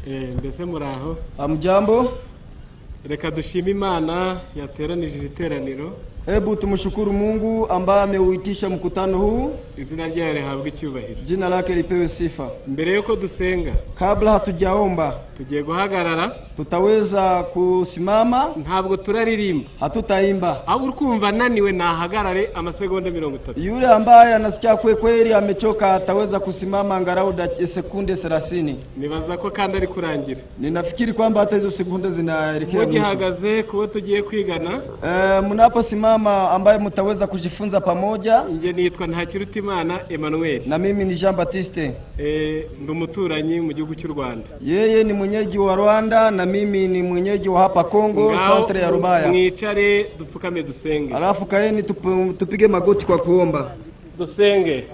Mbese muraho Amjambo. Reka dushime Imana yateranije iteraniro. Hebu tumshukuru Mungu ambaye ameuitisha mkutano huu. Izina ryayo rihabwe icyubahiro. Jina lake lipewe sifa. Mbere yuko dusenga, Kabla hatujaomba, tugiye guhagarara. tutaweza kusimama, Ntabwo turaririmba. hatutaimba. Abo urkumva naniwe nahagarare amasegonda 30. Yule ambaye anasikia kweli amechoka ataweza kusimama angalau sekunde 30. Nibaza ko kandi ari kurangira. Ninafikiri kwamba hata hizo sekunde zinaelekea mwisho. Mugihagaze kubo tugiye kwigana. Mnaposimama ambaye mtaweza kujifunza pamoja. Nje nitwa Ntakirutimana Emmanuel. Na mimi ni Jean Baptiste. Ndi umuturanyi mu gihugu cy'u Rwanda. Yeye ni mwenyeji wa Rwanda na mimi ni mwenyeji wa hapa Kongo, Centre ya Rubaya. Mwicare dupfukame dusenge. Alafu kaeni tupige magoti kwa kuomba. Dusenge.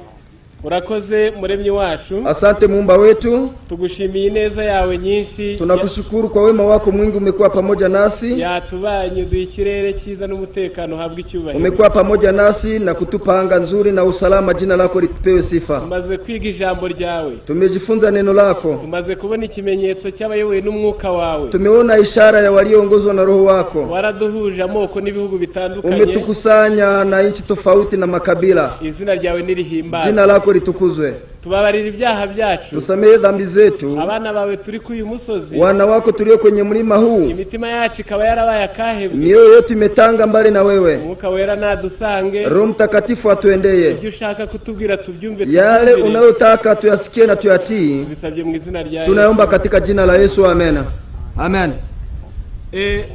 Urakoze muremyi wacu. Asante Muumba wetu. Tugushimiye neza yawe nyinshi. Tunakushukuru kwa wema wako mwingi, umekuwa pamoja nasi. Yatubanye duikirere cyiza n'umutekano habwe icyubahiro. Umekuwa pamoja nasi na kutupa anga nzuri na usalama, jina lako lipewe sifa. Tumaze kwiga ijambo ryawe. Tumejifunza neno lako. Tumaze kubona ikimenyetso cy'abayoboye n'umwuka wawe. Tumeona ishara ya walioongozwa na roho wako. Waraduhuje amoko n'ibihugu bitandukanye. Umetukusanya na nchi tofauti na makabila. Izina ryawe nirihimbaza. Jina lako litukuzwe. Tubabarira ibyaha byacu. Tusamehe dhambi zetu. Abana bawe turi ku uyu musozi. Wana wako tulio kwenye mlima huu. Imitima yacu ikaba yarabaye akahebwe. Mioyo yetu imetanga mbali na wewe. Mwuka wera nadusange. Roho Mtakatifu atuendeye. Ibyo ushaka kutubwira tubyumve. Yale unayotaka tuyasikie na tuyatii. Bisabye mu izina rya Yesu. Tunaomba katika jina la Yesu, amen. Amen.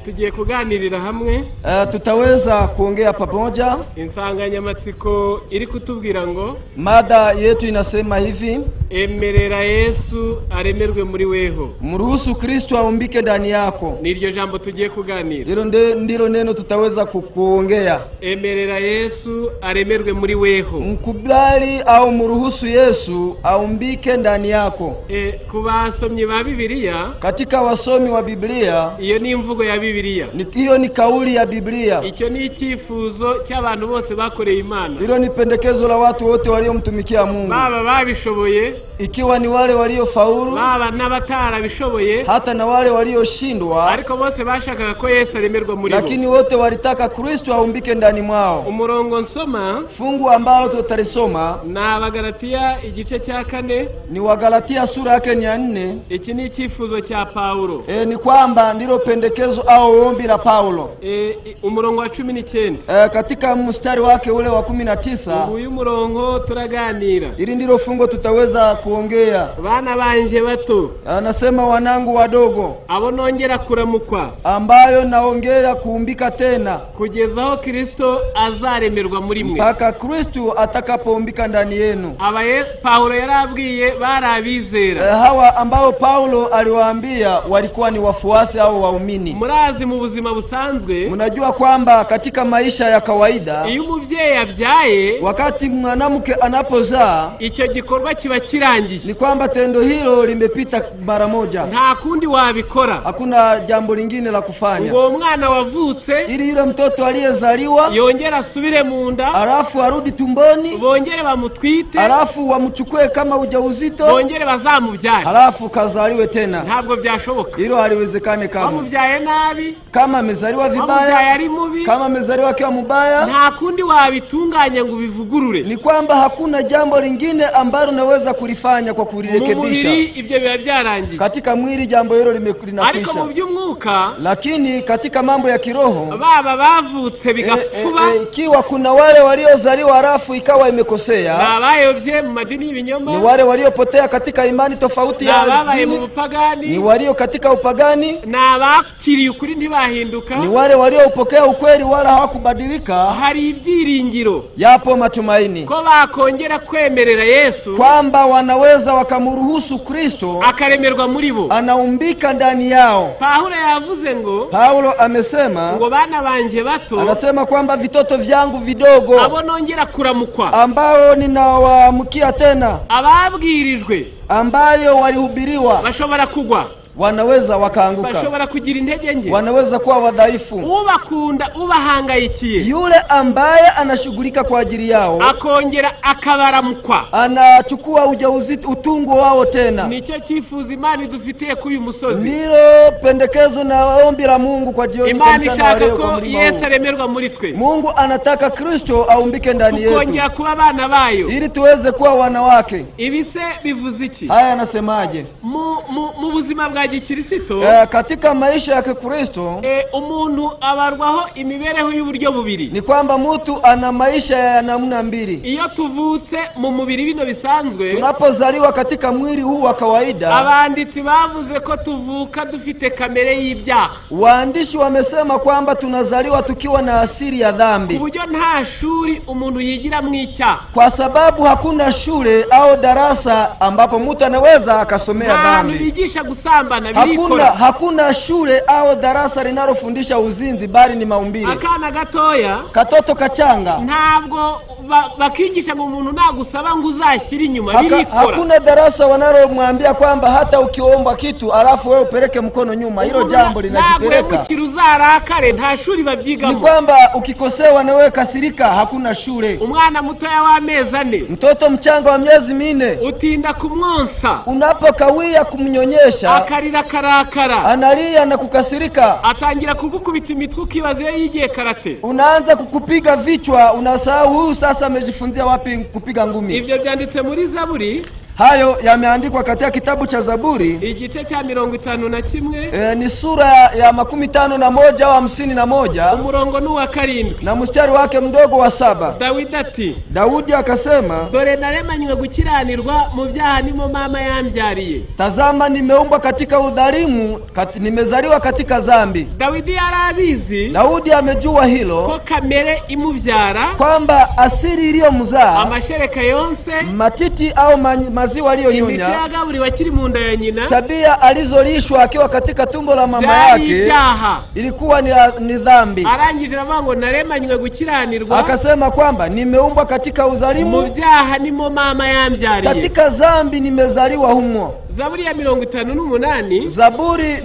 Tugiye kuganirira hamwe. Tutaweza kuongea pamoja. Insanganyamatsiko iri kutubwira ngo mada yetu inasema hivi: emerera Yesu aremerwe muri weho. Mruhusu Kristo aumbike ndani yako. Niryo jambo tugiye kuganira. Hilo ndilo neno tutaweza kuongea. Emerera Yesu aremerwe muri weho. Mkubali au mruhusu Yesu aumbike ndani yako. Kubasomyi ba Biblia, katika wasomi wa Biblia, iyo ni imvugo ya Biblia. Hiyo ni kauli ya Biblia. Icyo ni icyifuzo cy'abantu bose bakoreye Imana. Hilo ni pendekezo la watu wote waliomtumikia Mungu. Baba babishoboye, ikiwa ni wale waliofaulu, baba n'abatarabishoboye, hata na wale walioshindwa, ariko bose bashakaga ko Yesu aremerwa muri bo. Lakini wote walitaka Kristo aumbike ndani mwao. Umurongo nsoma, fungu ambalo tutalisoma na Abagalatia igice cya 4, ni Wagalatia sura yake ni 4. Iki ni icyifuzo cya Paulo. Ni kwamba ndilo pendekezo au ombi la Paulo. Umurongo wa 19. Katika mstari wake ule wa 19. Uyu murongo turaganira. Ili ndilo fungo tutaweza kuongea. Bana banje bato. Anasema wanangu wadogo. Abo nongera kuramukwa. Ambayo naongea kuumbika tena. Kugezaho Kristo azaremerwa muri mwe. Mpaka Kristo atakapoumbika ndani yenu. Paulo yarabwiye barabizera. Hawa ambao Paulo aliwaambia walikuwa ni wafuasi au waumini. Murazi mu buzima busanzwe. Mnajua kwamba katika maisha ya kawaida, iyo umubyeyi abyaye, wakati mwanamke anapozaa, icyo gikorwa kiba kirangiye. Ni kwamba tendo hilo limepita mara moja. Nta kundi wabikora. Hakuna jambo lingine la kufanya. Ngo mwana wavutse, ili yule mtoto aliyezaliwa yongera asubire mu nda, alafu arudi tumboni, bongere bamutwite, alafu wamchukue kama ujauzito, bongere bazamubyara, alafu kazaliwe tena. Ntabwo byashoboka. Hilo haliwezekane kama. Bamubyaye nabi, kama amezaliwa vibaya, kama amezaliwa akiwa mubaya, nta kundi wabitunganya ngo bivugurure. Ni kwamba hakuna jambo lingine ambalo unaweza kulifanya kwa kulirekebisha. Muri ibyo biba byarangiye. Katika mwili jambo hilo linakwisha. Ariko mu by'umwuka, lakini katika mambo ya kiroho, baba bavutse bigapfuba, ikiwa kuna wale waliozaliwa halafu ikawa imekosea, nabayobye mu madini y'ibinyoma, ni wale waliopotea katika imani tofauti ya dini, mu upagani, ni walio katika upagani, nabakiriye ukuri ntibahinduka, ni wale waliopokea ukweli wala hawakubadilika. Hari ibyiringiro, yapo matumaini ko bakongera kwemerera Yesu, kwamba wanaweza wakamruhusu Kristo akaremerwa muri bo, anaumbika ndani yao. Paulo yavuze ngo, Paulo amesema ngo bana banje bato, anasema kwamba vitoto vyangu vidogo, abo nongera kuramukwa, ambao ninawaamkia tena, ababwirijwe, ambayo walihubiriwa, bashobora kugwa, wanaweza wakaanguka, bashobora kugira intege nke, wanaweza kuwa wadhaifu. ubakunda ubahangayikiye, Yule ambaye anashughulika kwa ajili yao akongera akabaramukwa, anachukua ujauzito utungo wao tena. nicyo cyifuza Imana idufitiye kuri uyu musozi. Ndilo pendekezo na ombi la Mungu kwa jioni Imana ishaka ko Yesu aremerwa muri twe. Mungu anataka Kristo aumbike ndani yetu, tukongera kuba abana bayo, ili tuweze kuwa wanawake. Ibise bivuze iki? Haya anasemaje? Mu buzima bwa gikristo, katika maisha ya Kristo, umuntu abarwaho imibereho y'uburyo bubiri. Ni kwamba mtu ana maisha ya namna mbili. Iyo tuvutse mu mubiri bino bisanzwe, tunapozaliwa katika mwili huu wa kawaida, abanditsi bavuze ko tuvuka dufite kamere y'ibyaha. Waandishi wamesema kwamba tunazaliwa tukiwa na asili ya dhambi. Kuburyo nta shuri umuntu yigira mu icyaha. Kwa sababu hakuna shule au darasa ambapo mtu anaweza akasomea dhambi. Bigisha gusambana birikora. Hakuna shule au darasa linalofundisha uzinzi, bali ni maumbile. Akana gatoya, katoto kachanga, ntabwo bakigisha ngo umuntu nagusaba ngo uzashyira inyuma, birikora. Hakuna darasa wanalomwambia kwamba hata ukiomba kitu alafu wewe upeleke mkono nyuma, hilo jambo linajipeleka. Ntabwo ukiruzarakare, nta shuri babyigamo. Ni kwamba ukikosewa na wewe kasirika, hakuna shule. Umwana mutoya w'amezi 4, mtoto mchanga wa miezi 4, utinda kumwonsa, unapokawia kumnyonyesha, akarira karakara, analia na kukasirika, atangira kugukubita imitwe ukibaza yigiye karate, unaanza kukupiga vichwa, unasahau huyu sasa amejifunzia wapi kupiga ngumi. Ibyo byanditse muri Zaburi. Hayo yameandikwa katika kitabu cha Zaburi, igice cha 51, ni sura ya 51 au 51, umurongo n'uwa 7 na mstari wake mdogo wa 7. Dawidi ati, Daudi akasema, dore naremanywe gukiranirwa mu byaha nimo mama yambyariye. Tazama nimeumbwa katika udhalimu, nimezaliwa katika dhambi. Dawidi yarabizi, Daudi amejua hilo, ko kamere imubyara, kwamba asili iliyomzaa, amashereka yonse, matiti au maziwa aliyonyonya, wakiri mu nda ya nyina, tabia alizolishwa akiwa katika tumbo la mama yake, ilikuwa ni dhambi. Arangije avango naremanywe gukiranirwa, akasema kwamba nimeumbwa katika udhalimu, mu byaha nimo mama yambyariye, katika dhambi nimezaliwa humo. Zaburi ya 58, Zaburi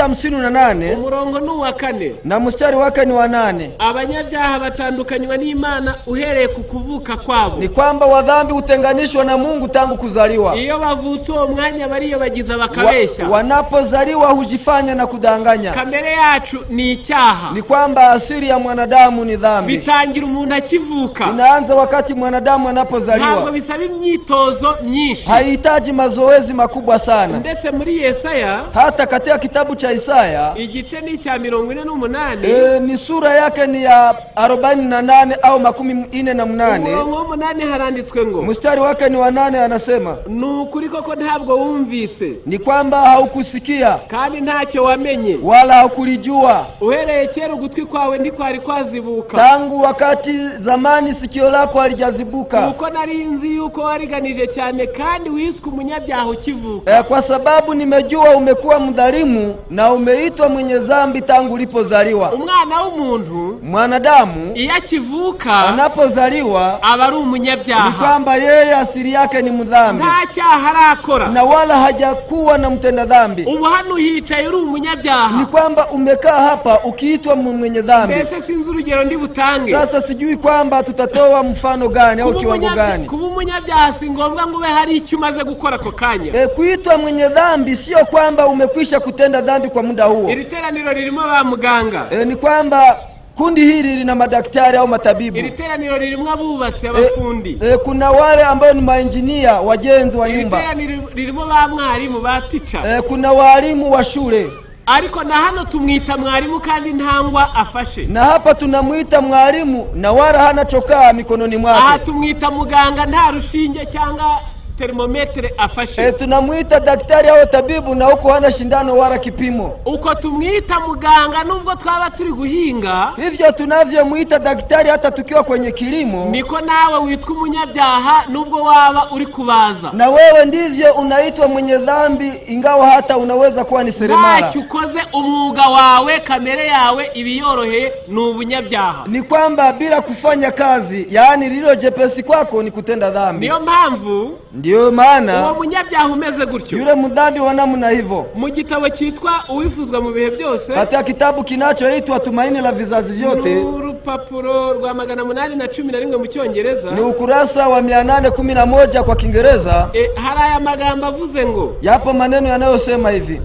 58, umurongo n'uwa 4, na mstari wake ni wa 8. Abanyabyaha batandukanywa n'Imana uhereye ku kuvuka kwabo. Ni kwamba wadhambi utenganishwa na Mungu tangu kuzaliwa. Iyo bavutse uwo mwanya bariyo bagiza bakabesha. Wanapozaliwa hujifanya na kudanganya. Kamere yacu ni icyaha. Ni kwamba asili ya mwanadamu ni dhambi. Bitangira umuntu akivuka. Inaanza wakati mwanadamu anapozaliwa. Ntabwo bisaba imyitozo myinshi. Haihitaji mazoezi makubwa sana. Ndetse muri Yesaya, hata katika kitabu cha Isaya, igice ni cya 48, ni sura yake ni ya 48 au 48. Umurongo wa 8 haranditswe ngo, mstari wake ni wa 8, anasema, nukuri koko ntabwo wumvise, ni kwamba haukusikia, kandi ntacyo wamenye, wala haukulijua, uhereye kera ugutwi kwawe ndikwari kwazibuka, tangu wakati zamani sikio lako halijazibuka, uko narinzi yuko wariganije cyane kandi wiswe umunyabyaha ukivuka. Kwa sababu nimejua umekuwa mdhalimu na umeitwa mwenye dhambi tangu ulipozaliwa. Umwana w'umuntu, mwanadamu, iyo akivuka, anapozaliwa, aba ari umunyabyaha. Ni kwamba yeye asili yake ni mdhambi, nta cyaha arakora, na wala hajakuwa na mtenda dhambi. Ubu hano hicaye uri umunyabyaha. Ni kwamba umekaa hapa ukiitwa mwenye dhambi. Mbese sinzi urugero ndi butange. Sasa sijui kwamba tutatoa mfano gani au kiwango gani. Kuba umunyabyaha si ngombwa ngo ube hari icyo umaze gukora ko kanya. Kuitwa mwenye dhambi sio kwamba umekwisha kutenda dhambi kwa muda huo. Iri teraniro ririmo ba muganga. Ni kwamba kundi hili lina madaktari au matabibu. Iri teraniro ririmo abubatsi abafundi. Kuna wale ambao ni maengineer, wajenzi wa nyumba. Iri teraniro ririmo ba mwarimu, ba teacher. Kuna walimu wa shule. Ariko na hano tumwita mwarimu kandi ntangwa afashe. Na hapa tunamuita mwalimu na wala hana chokaa mikononi mwake. Aha tumwita muganga nta rushinge cyangwa termometre afashe. Tunamuita daktari au tabibu na huko hana shindano wala kipimo. Uko tumwita muganga nubwo twaba turi guhinga, hivyo tunavyomuita daktari hata tukiwa kwenye kilimo, niko nawe witwa umunyabyaha nubwo waba uri kubaza. Na wewe ndivyo unaitwa mwenye dhambi ingawa hata unaweza kuwa ni seremala. Ntacyo ukoze umwuga wawe, kamere yawe ibiyoroheye ni ubunyabyaha. Ni kwamba bila kufanya kazi, yaani lilo jepesi kwako ni kutenda dhambi. Niyo mpamvu Ndiyo maana uwo munyabyaha umeze gutyo yule mdhambi wa namna hivyo mu gitabo cyitwa uwifuzwa mu bihe byose katika kitabu kinachoitwa Tumaini la Vizazi Vyote urupapuro rwa 811 mu Cyongereza ni ukurasa wa 811 kwa Kiingereza hari aya magambo avuze ngo yapo maneno yanayosema hivi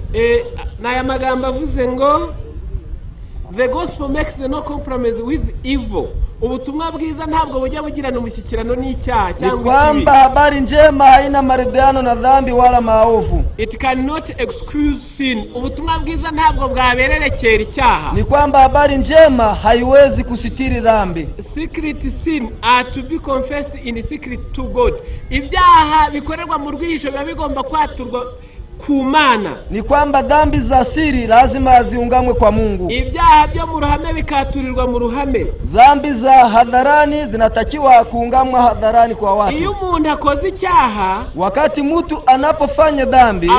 na aya magambo avuze ngo the gospel makes no compromise with evil. Ubutumwa bwiza ntabwo bujya bugirana umushyikirano n'icyaha cyangwa ikibi. Kwamba habari njema haina maridhiano na dhambi wala maovu. It cannot excuse sin. Ubutumwa bwiza ntabwo bwabererekera icyaha. Ni kwamba habari njema haiwezi kusitiri dhambi. Secret sin are to be confessed in secret to God. Ibyaha bikorerwa mu rwihisho biba bigomba kwaturwa kumana. Ni kwamba dhambi za siri lazima ziungamwe kwa Mungu. Ibyaha byo mu ruhame bikaturirwa mu ruhame. Dhambi za hadharani zinatakiwa kuungamwa hadharani kwa watu. Iyo umuntu akoze icyaha, wakati mtu anapofanya dhambi,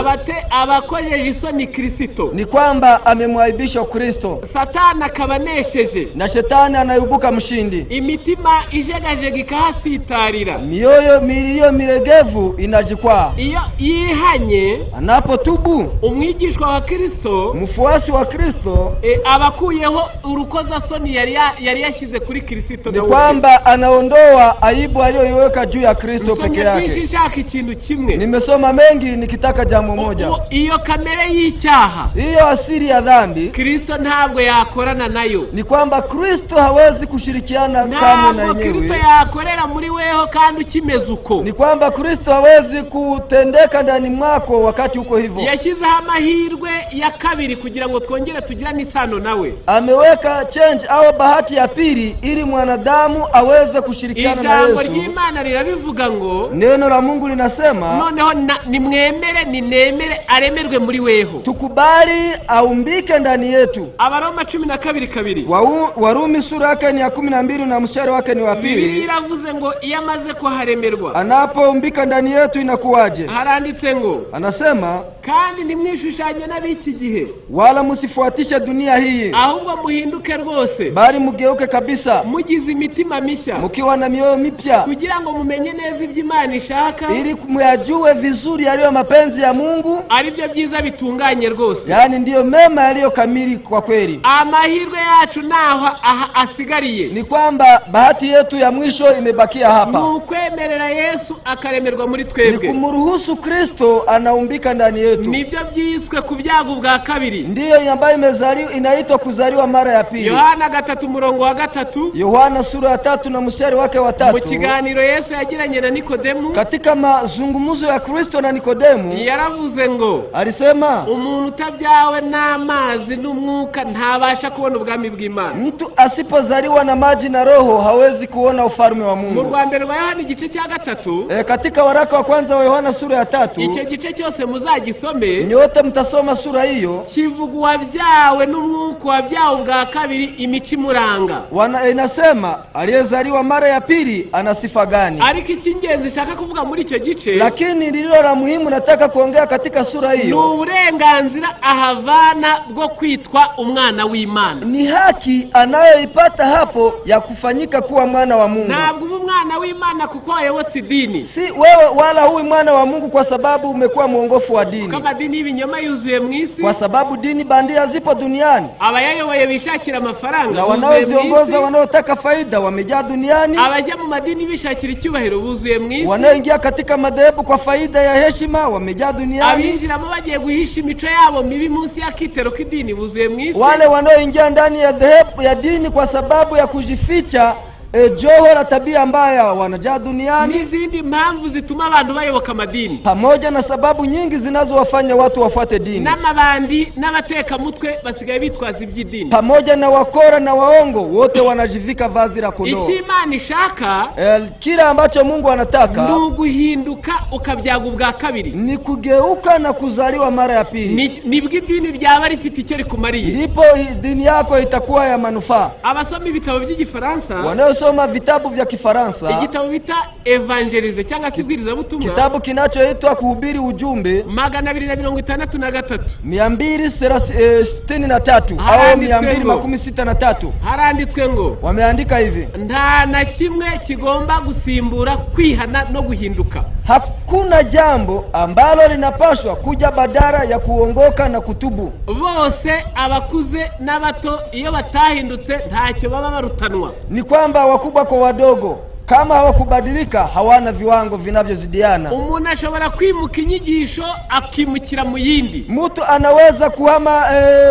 abakojeje isoni Kristo. Ni kwamba amemwaibisha Kristo. Satani akabanesheje. Na shetani anayubuka mshindi. Imitima ijegajega ikahasitarira. Mioyo milio miregevu inajikwaa. Iyo yihanye anapotubu umwigishwa wa Kristo, mfuasi wa Kristo, abakuyeho urukoza soni yari yashyize kuri Kristo. Ni kwamba anaondoa aibu aliyoiweka juu ya Kristo peke yake. Nshaka ikintu kimwe. Nimesoma mengi nikitaka jambo moja. Iyo kamere y'icyaha, iyo asiri ya dhambi, Kristo ntabwo yakorana nayo. Ni kwamba Kristo hawezi kushirikiana kamwe na yenyewe. Kristo yakorera muri weho kandi ukimeze uko. Ni kwamba Kristo hawezi kutendeka ndani mwako wakati uko hivyo. Yashyizeho amahirwe ya kabiri kugira ngo twongere tugirane isano nawe. Ameweka change au bahati ya pili ili mwanadamu aweze kushirikiana na Yesu. Ijambo ry'Imana rirabivuga ngo, neno la Mungu linasema, noneho nimwemere ninemere aremerwe muri weho. Tukubali aumbike ndani yetu. Abaroma 12:2. Warumi sura yake ni ya 12 na mstari wake ni wa 2. Iravuze ngo iyo amaze kuharemerwa, anapoumbika ndani yetu inakuwaje? Haranditse ngo, anasema, kandi nimwishushanye n'abiki gihe, wala musifuatishe dunia hii, ahubwo muhinduke rwose, bali mugeuke kabisa, mugize imitima mishya, mukiwa na mioyo mipya, kugira ngo mumenye neza iby'Imana ishaka, ili muyajue vizuri yaliyo mapenzi ya Mungu, ari byo byiza bitunganye rwose. Yani ndiyo mema yaliyo kamili kwa kweli. Amahirwe yacu naho asigariye, ni kwamba bahati yetu ya mwisho imebakia hapa. Nukwemerera Yesu akaremerwa muri twebwe. Ni kumruhusu Kristo anaumbika ndani yetu. Nibyo byiswe ku byago bwa kabiri. Ndiyo ambayo imezaliwa inaitwa kuzaliwa mara ya pili. Yohana 3:3. Yohana sura ya 3 na mstari wake wa 3. Mu kiganiro Yesu yagiranye na Nikodemu, katika mazungumzo ya Kristo na Nikodemu, yaravuze ngo, alisema, umuntu utabyawe n'amazi n'umwuka ntabasha kubona ubwami bw'Imana. Mtu asipozaliwa na maji na roho hawezi kuona ufalme wa Mungu. Mu Rwanda rwa Yohana igice cya 3, katika waraka wa kwanza wa Yohana sura ya 3, icyo gice cyose muzagisome, nyote mtasoma sura hiyo, kivuga wabyawe n'umwuka wabyawe bwa kabiri imico imuranga. Inasema aliyezaliwa mara ya pili ana sifa gani? Ariko icy'ingenzi shaka kuvuga muri icyo gice, lakini lililo la muhimu nataka kuongea katika sura hiyo, ni uburenganzira ahavana bwo kwitwa umwana w'Imana. Ni haki anayoipata hapo ya kufanyika kuwa mwana wa Mungu. Ntabwo umwana w'Imana kuko wayobotse idini. Si wewe wala huyu mwana wa Mungu kwa sababu umekuwa mwongofu wa dini. Kama dini y'ibinyoma yuzuye mu isi, kwa sababu dini bandia zipo duniani. Abayayoboye bishakira amafaranga, na wanaoziongoza wanaotaka faida wamejaa duniani. Abajya mu madini bishakira icyubahiro buzuye mu isi. Wanaoingia katika madhehebu kwa faida ya heshima wamejaa duniani. Abinjiramo bagiye guhisha imico yabo mibi munsi ya kitero k'idini buzuye mu isi. Wale wanaoingia ndani ya dhehebu ya dini kwa sababu ya kujificha joho la tabia mbaya wanajaa duniani. Nizindi mpamvu zituma abantu bayoboka madini, pamoja na sababu nyingi zinazowafanya watu wafuate dini. N'amabandi n'abateka mutwe basigaye bitwaza iby'idini, pamoja na wakora na waongo wote wanajivika vazi la kondoo. Ikimana ishaka, kila ambacho Mungu anataka ni guhinduka ukabyaga ubwa kabiri, ni kugeuka na kuzaliwa mara ya pili. Nibwo idini ryaba rifite icyo rikumariye, ndipo dini yako itakuwa ya manufaa. Abasoma ibitabo by'igifaransa, soma vitabu vya Kifaransa, igitabo bita evangelize cyangwa sibwiriza butumwa, kitabu kinachoitwa kuhubiri ujumbe 263 263 au 263. Haranditswe ngo, wameandika hivi, nta na kimwe kigomba gusimbura kwihana no guhinduka. Hakuna jambo ambalo linapaswa kuja badala ya kuongoka na kutubu. Bose abakuze n'abato iyo batahindutse ntacyo baba barutanwa. Ni kwamba wakubwa kwa wadogo kama hawakubadilika hawana viwango vinavyozidiana. Umuntu ashobora kwimuka inyigisho akimukira mu yindi. Mtu anaweza kuhama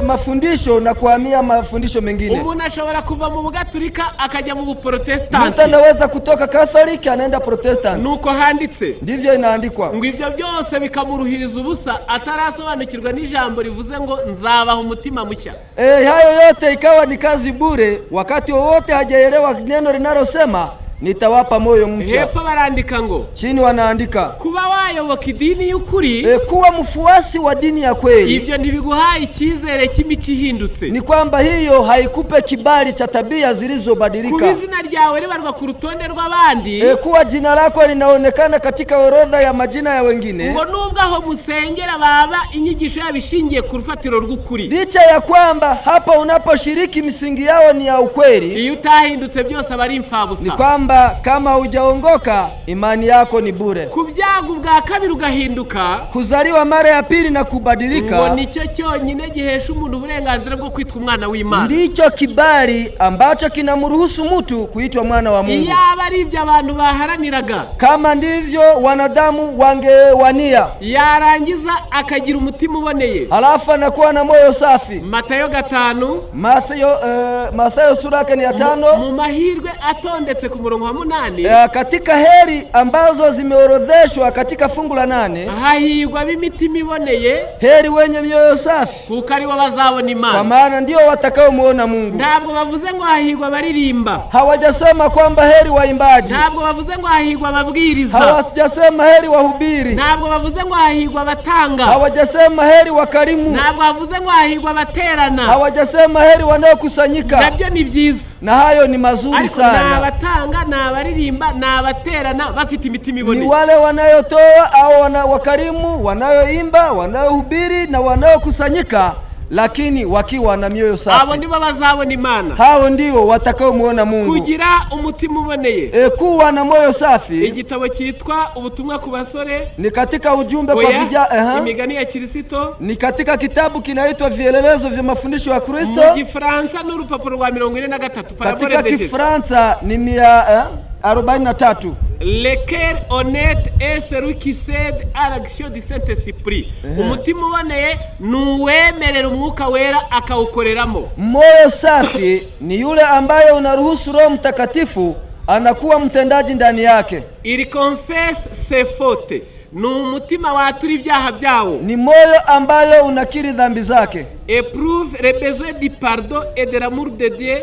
mafundisho na kuhamia mafundisho mengine. Umuntu ashobora kuva mu Bugatolika akajya mu Buprotestanti. Mtu anaweza kutoka Katolika anaenda Protestant. Nuko handitse. Ndivyo inaandikwa. Ngo ibyo byose bikamuruhiriza ubusa atarasobanukirwa n'ijambo rivuze ngo nzabaho umutima mushya. Hayo yote ikawa ni kazi bure wakati wote hajaelewa neno linalosema nitawapa moyo mpya. Hepfo barandika ngo chini wanaandika kuba wayoboka idini y'ukuri kuwa mfuasi wa dini ya kweli. Ibyo ntibiguhaye icyizere cy'imico ihindutse. Ni kwamba hiyo haikupe kibali cha tabia zilizobadilika. Kuba izina ryawe ribarwa ku rutonde rw'abandi. Kuwa jina lako linaonekana katika orodha ya majina ya wengine. Ngo nubwo aho musengera baba inyigisho yabishingiye ku rufatiro rw'ukuri. Licha ya kwamba hapa unaposhiriki misingi yao ni ya ukweli. Iyo utahindutse byose abari imfabusa. Ni kwamba kama hujaongoka imani yako ni bure. Kubyago bwa kabiri ugahinduka. Kuzaliwa mara ya pili na kubadilika. Ngo nicyo cyonyine gihesha umuntu uburenganzira bwo kwitwa umwana w'Imana. Ndicho kibali ambacho kinamruhusu mtu kuitwa mwana wa Mungu. Iyaba ari ibyo abantu baharaniraga. Kama ndivyo wanadamu wangewania. Yarangiza akagira umutima uboneye. Alafu anakuwa na moyo safi. Matayo 5. Mathayo sura yake ni 5. Mu mahirwe atondetse ku murongo wa 8. Katika heri ambazo zimeorodheshwa katika fungu la 8. Hahirwa b'imitima iboneye. Heri wenye mioyo safi. Kuko ari bo bazabona Imana. Kwa maana ndio watakaomuona Mungu. Ntabwo bavuze ngo hahirwa baririmba. Hawajasema kwamba heri waimbaji. Ntabwo bavuze ngo hahirwa babwiriza. Hawajasema heri wahubiri. Ntabwo bavuze ngo hahirwa batanga. Hawajasema heri wakarimu. Ntabwo bavuze ngo hahirwa baterana. Hawajasema heri wanaokusanyika. Nabyo ni byiza. Na hayo ni mazuri sana. Na batanga na baririmba na baterana bafite imitima iboneye. Ni wale wanayotoa au wakarimu, wanayoimba, wanayohubiri na wanayokusanyika lakini wakiwa na mioyo safi. Abo ndibo bazabona Imana. Hao ndio watakaomuona Mungu. Kugira umutima uboneye. Kuwa na moyo safi. Igitabo cyitwa ubutumwa ku basore. Ni katika ujumbe kwa vijana. Imigani ya Kristo. Ni katika kitabu kinaitwa vielelezo vya mafundisho ya Kristo. Mu Gifaransa n'urupapuro rwa 43. Katika Kifaransa ni 143. Le cœur honnête est celui qui cède à l'action du Saint-Esprit. Umutima uboneye nuwemerera umwuka wera akawukoreramo. Moyo safi ni yule ambaye unaruhusu Roho Mtakatifu anakuwa mtendaji ndani yake. Il confesse ses fautes. Umutima watura ibyaha byawo. Ni moyo ambayo unakiri dhambi zake. Éprouve les besoins du pardon et de l'amour de Dieu.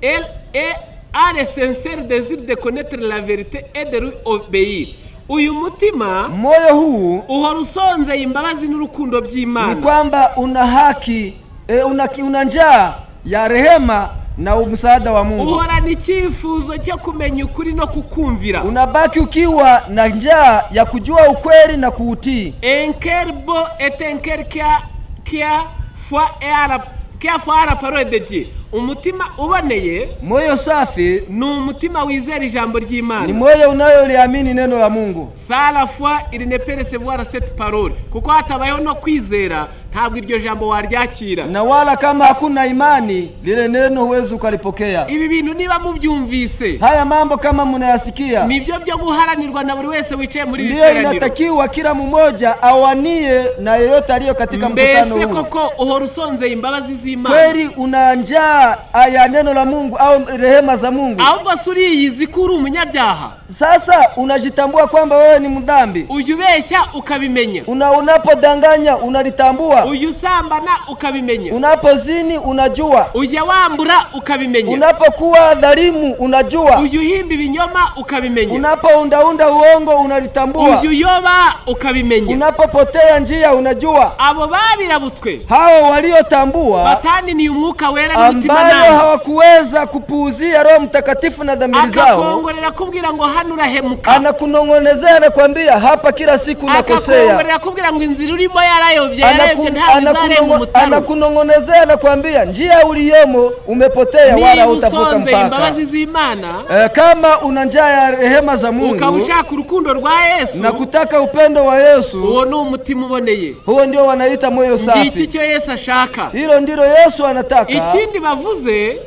Elle est a le sincère désir de connaître la vérité et de lui obéir. Uyu mutima moyo huu uhora usonzeye imbabazi n'urukundo by'Imana. Ni kwamba una haki una njaa ya rehema na msaada wa Mungu. Uhora ni cyifuzo cyo kumenya ukuri no kukumvira. Unabaki ukiwa na njaa ya kujua ukweli na kuutii. Un cœur beau est un cœur qui a foi à la parole de Dieu. Umutima uboneye, moyo safi, ni umutima wizera ijambo ry'Imana. Ni moyo unayoliamini neno la Mungu. Sans la foi, il ne peut recevoir cette parole. Kuko hatabayeho no kwizera, ntabwo iryo jambo waryakira. Na wala kama hakuna imani, lile neno huwezi ukalipokea. Ibi bintu niba mubyumvise, haya mambo kama mnayasikia, nibyo byo guharanirwa na buri wese wicaye muri iri teraniro. Ndio inatakiwa kila mmoja awanie na yeyote aliyo katika mkutano huu. Mbese koko uhora usonzeye imbabazi z'Imana. Kweli una njaa aya neno la Mungu au rehema za Mungu. Ahubwo suriyizi ko uri umunyabyaha. Sasa unajitambua kwamba wewe ni mdhambi. Ujubeshya ukabimenya. Unapodanganya unalitambua. Uyusambana ukabimenya. Unapozini unajua. Ujya wambura ukabimenya. Unapokuwa dhalimu unajua. Uyuhimba ibinyoma ukabimenya. Unapounda uongo unalitambua. Uyuyoba ukabimenya. Unapopotea njia unajua. Abo babirabutswe, hao waliotambua batani ni umwuka wera n'umutima nayo, ambao hawakuweza kupuuzia Roho Mtakatifu na dhamiri zao. Akakongorera kubwira ngo hano urahemuka. Anakunongonezea na kuambia hapa kila siku unakosea. Akakongorera kubwira ngo inzira urimo yarayobye anakunongonezea, anakuambia njia uliyomo umepotea wala utavuka mpaka. Kama una njaa ya rehema za Mungu na kutaka upendo wa Yesu, huo ndio wanaita moyo safi. Hilo ndilo Yesu anataka.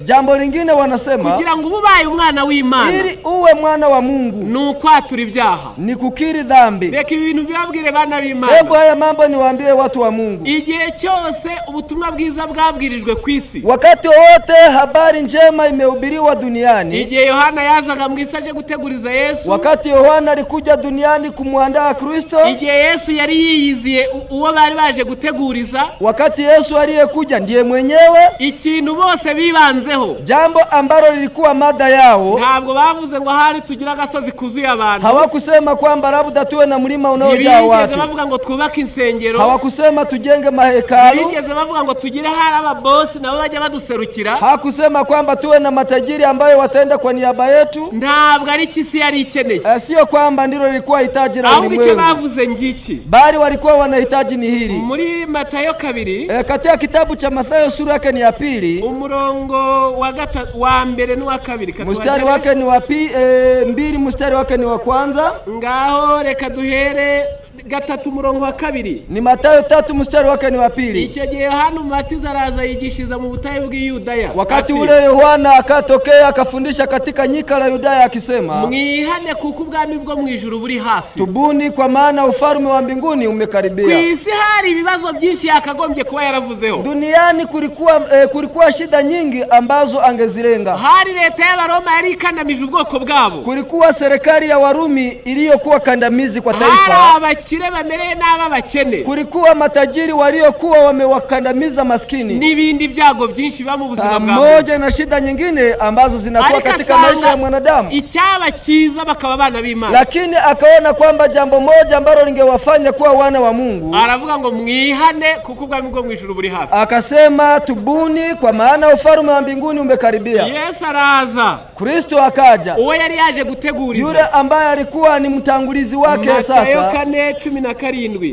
Jambo lingine wanasema, kugira ngo ubaye umwana w'Imana, ili uwe mwana wa Mungu, nukwatura ibyaha, ni kukiri dhambi. Reka ibintu byabwire bana b'Imana. Hebu haya mambo niwaambie watu wa Mungu. Igihe cyose ubutumwa bwiza bwabwirijwe kwisi, wakati wote habari njema imehubiriwa duniani. Igihe Yohana yazaga mwisaje guteguriza Yesu, wakati Yohana alikuja duniani kumuandaa Kristo. Igihe Yesu yari yiyiziye uwo bari baje guteguriza, wakati Yesu aliyekuja ndiye mwenyewe. Ikintu bose bibanzeho, jambo ambalo lilikuwa mada yao, ntabwo bavuze ngo hari tugira gasozi kuzuye abantu. Hawakusema kwamba labda tuwe na mlima unaojaa watu. Bavuga ngo twubake insengero. Hawakusema tujenge mahekalu. Bigeze bavuga ngo tugire hari ababosi nabo bajya baduserukira. Hakusema kwamba tuwe na matajiri ambayo wataenda kwa niaba yetu. Ntabwo ari kisi yari ikeneye. Sio kwamba ndilo lilikuwa hitaji la ulimwengu. Ahubwo bavuze ngiki, bali walikuwa wanahitaji ni hili. Muri Matayo 2, katika kitabu cha Mathayo sura yake ni ya 2, umurongo wa mbere n'uwa 2, mstari wake ni wa 2, mstari wake ni wa 1. Ngaho reka duhere 3 umurongo wa 2. Ni Matayo 3 mstari wake ni wa 2. Icyo gihe Yohana Umubatiza araza yigishiza mu butayu bw'Iyudaya. Wakati ule Yohana akatokea akafundisha katika nyika la Yudaya akisema, mwihane kuko ubwami bwo mu ijuru buri hafi. Tubuni kwa maana ufalme wa mbinguni umekaribia. Kwisi hari ibibazo byinshi yakagombye kuba yaravuzeho. Duniani kulikuwa shida nyingi ambazo angezilenga. Hari leta y'Abaroma yari ikandamije ubwoko bwabo. Kulikuwa serikali ya Warumi iliyokuwa kandamizi kwa taifa. Bamereye n'aba bakene. Kulikuwa matajiri waliokuwa wamewakandamiza maskini. Nibindi byago byinshi biba mu buzima bwabo. Pamoja na shida nyingine ambazo zinakuwa katika maisha ya mwanadamu. Icyaba kiza bakaba bana b'Imana. Lakini akaona kwamba jambo moja ambalo lingewafanya kuwa wana wa Mungu. Aravuga ngo mwihane kuko ubwami bwo mu ijuru buri hafi. Akasema tubuni kwa maana ufalme wa mbinguni umekaribia. Yesu araza. Kristo akaja. Uwo yari yaje guteguriza. Yule ambaye alikuwa ni mtangulizi wake sasa.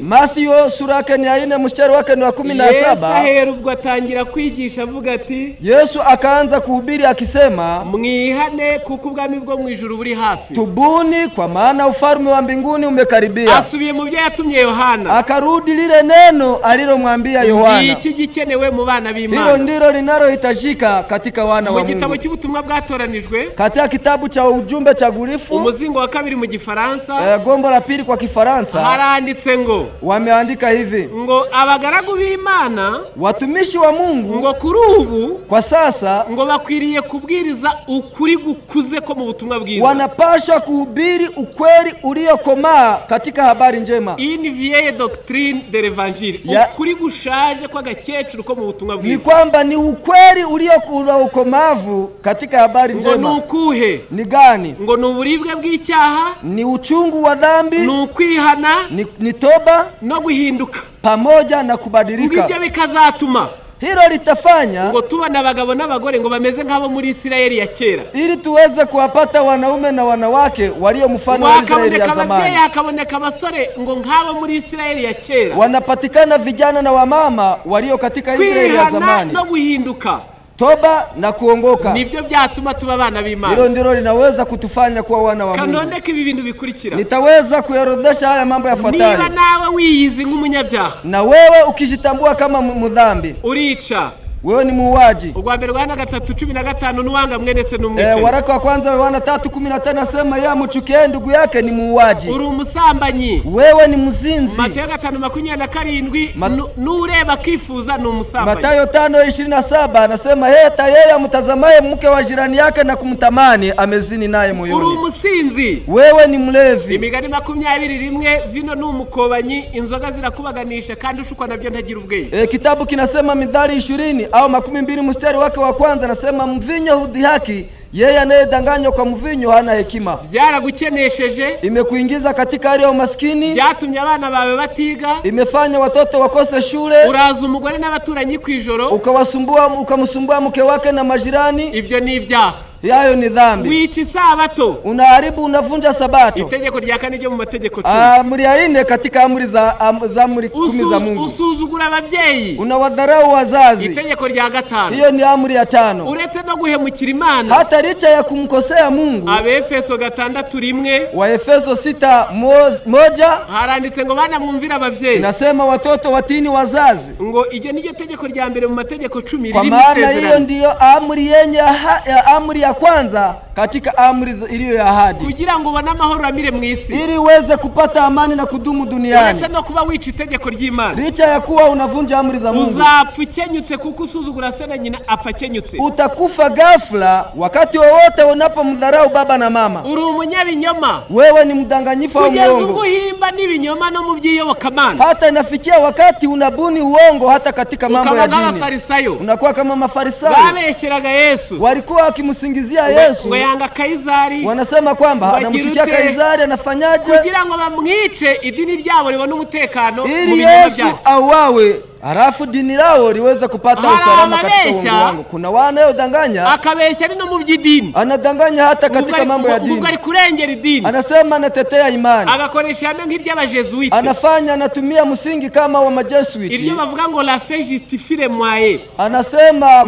Mathayo sura yake ni 4 mstari wake ni wa 17. Yesu ahera ubwo atangira kwigisha avuga ati, Yesu akaanza kuhubiri akisema, mwihane kuko ubwami bwo mu ijuru buri hafi. Tubuni kwa maana ufalme wa mbinguni umekaribia. Asubiye mu byo yatumye Yohana. Akarudi lile neno alilomwambia Yohana. Iki gikenewe mu bana b'Imana. Hilo ndilo linalohitajika katika wana wa Mungu. Mu gitabo cy'ubutumwa bwatoranijwe, katika kitabu cha ujumbe chagulifu, umuzingo wa 2 mu Gifaransa, gombo la 2 kwa Kifaransa, haranditse ngo, wameandika hivi ngo abagaragu b'Imana, watumishi wa Mungu, ngo kuri ubu kwa sasa, ngo bakwiriye kubwiriza ukuri gukuze ko mu butumwa bwiza. Wanapaswa kuhubiri ukweli uliokomaa katika habari njema. Une vieille doctrine de l'évangile. Ukuri gushaje kwa gakecuru ko mu butumwa bwiza. Ni kwamba ni ukweli uliokuwa ukomavu katika habari njema. Ngo nukuhe? Ni gani? Ngo nuburibwe bw'icyaha, ni uchungu wa dhambi, nukwihana, ni toba no guhinduka pamoja na kubadilika. Ngibyo bikazatuma hilo litafanya ngo tubana abagabo n'abagore ngo bameze nk'abo muri Isirayeli ya kera, ili tuweze kuwapata wanaume na wanawake walio mfano wa Israeli ya zamani. Hakaboneka abasore ngo nk'abo muri Isirayeli ya kera. Wanapatikana vijana na wamama walio katika Israeli ya zamani. No guhinduka, toba na kuongoka. Nibyo byatuma tuba abana b'Imana. Hilo ndilo linaweza kutufanya kuwa wana wa Mungu. Kanondeka ibi bintu bikurikira. Nitaweza kuyaorodhesha haya mambo yafuatayo. Niba nawe wiyizi nk'umunyabyaha, na wewe ukijitambua kama mudhambi, urica, wewe ni muuaji. Ugwambere Yohana 3:15 nuwanga mwene se n'umwice. Waraka wa kwanza Yohana 3:15 nasema ya mchukie ndugu yake ni muuaji. Uri umusambanyi, wewe ni mzinzi. Matayo 5:27 nureba kifuza ni umusambanyi. Matayo 5:27 anasema yeye amtazamaye mke wa jirani yake na kumtamani amezini naye moyoni. Uri umusinzi, wewe ni mlevi. Imigani 21 vino n'umukobanyi, inzoga zirakubaganisha kandi ushukwa nabyo ntagira ubwenge. Kitabu kinasema Mithali 20 au 12 mstari wake wa kwanza nasema mvinyo hudhihaki, yeye anayedanganywa kwa mvinyo hana hekima. Byaragukenesheje, imekuingiza katika hali ya umaskini, byatumye abana bawe batiga, imefanya watoto wakose shule, uraza umugore n'abaturanyi kwijoro, ukamsumbua mke wake na majirani. Ibyo ni ibyaha. yayo ni dhambi. Wica isabato, unaharibu, unavunja sabato. Itegeko rya kane ryo mu mategeko 10. Amri ya 4 katika amri za amri 10 za Mungu. Usuzugura abavyeyi, unawadharau wazazi. Itegeko rya 5. Hiyo ni amri ya 5. Uretse no guhemukira Imana, hata licha ya kumkosea Mungu. Abefeso 6:1, wa Efeso 6:1 haranditse ngo bana mwumvira abavyeyi. Nasema watoto watini wazazi. Ngo iryo niryo tegeko rya mbere mu mategeko 10 riri kwa maana hiyo ndiyo amri yenye amri ya kwanza katika amri iliyo ya ahadi, kugira ngo ubone amahoro amire mu isi, ili uweze kupata amani na kudumu duniani. Uretse no kuba wica itegeko ry'Imana, licha ya kuwa unavunja amri za Mungu, uzapfa ukenyutse kuko usuzugura se na nyina apfa kenyutse. Utakufa ghafla wakati wowote unapomdharau baba na mama. Uri umunyabinyoma, wewe ni mdanganyifu au mwongo. Kugeza uguhimba n'ibinyoma no mu by'iyobokamana, hata inafikia wakati unabuni uongo hata katika mambo ya dini. Unakuwa kama Mafarisayo. Babesheraga Yesu, walikuwa wakimsingizia Yesu, yanga Kaisari, wanasema kwamba anamchukia Kaisari, anafanyaje kugira ngo bamwice idini ryabo ribone umutekano mu binyoma byabo, auawe halafu dini lao liweza kupata usalama katika wangu. Kuna wanaodanganya, akabesha no mu by'idini, anadanganya hata katika mambo ya dini, ari kurengera idini, anasema anatetea imani, agakoresha hame nk'iry'abajesuite, anatumia msingi kama wa majesuite, iryo bavuga ngo la fe justifie moyen, anasema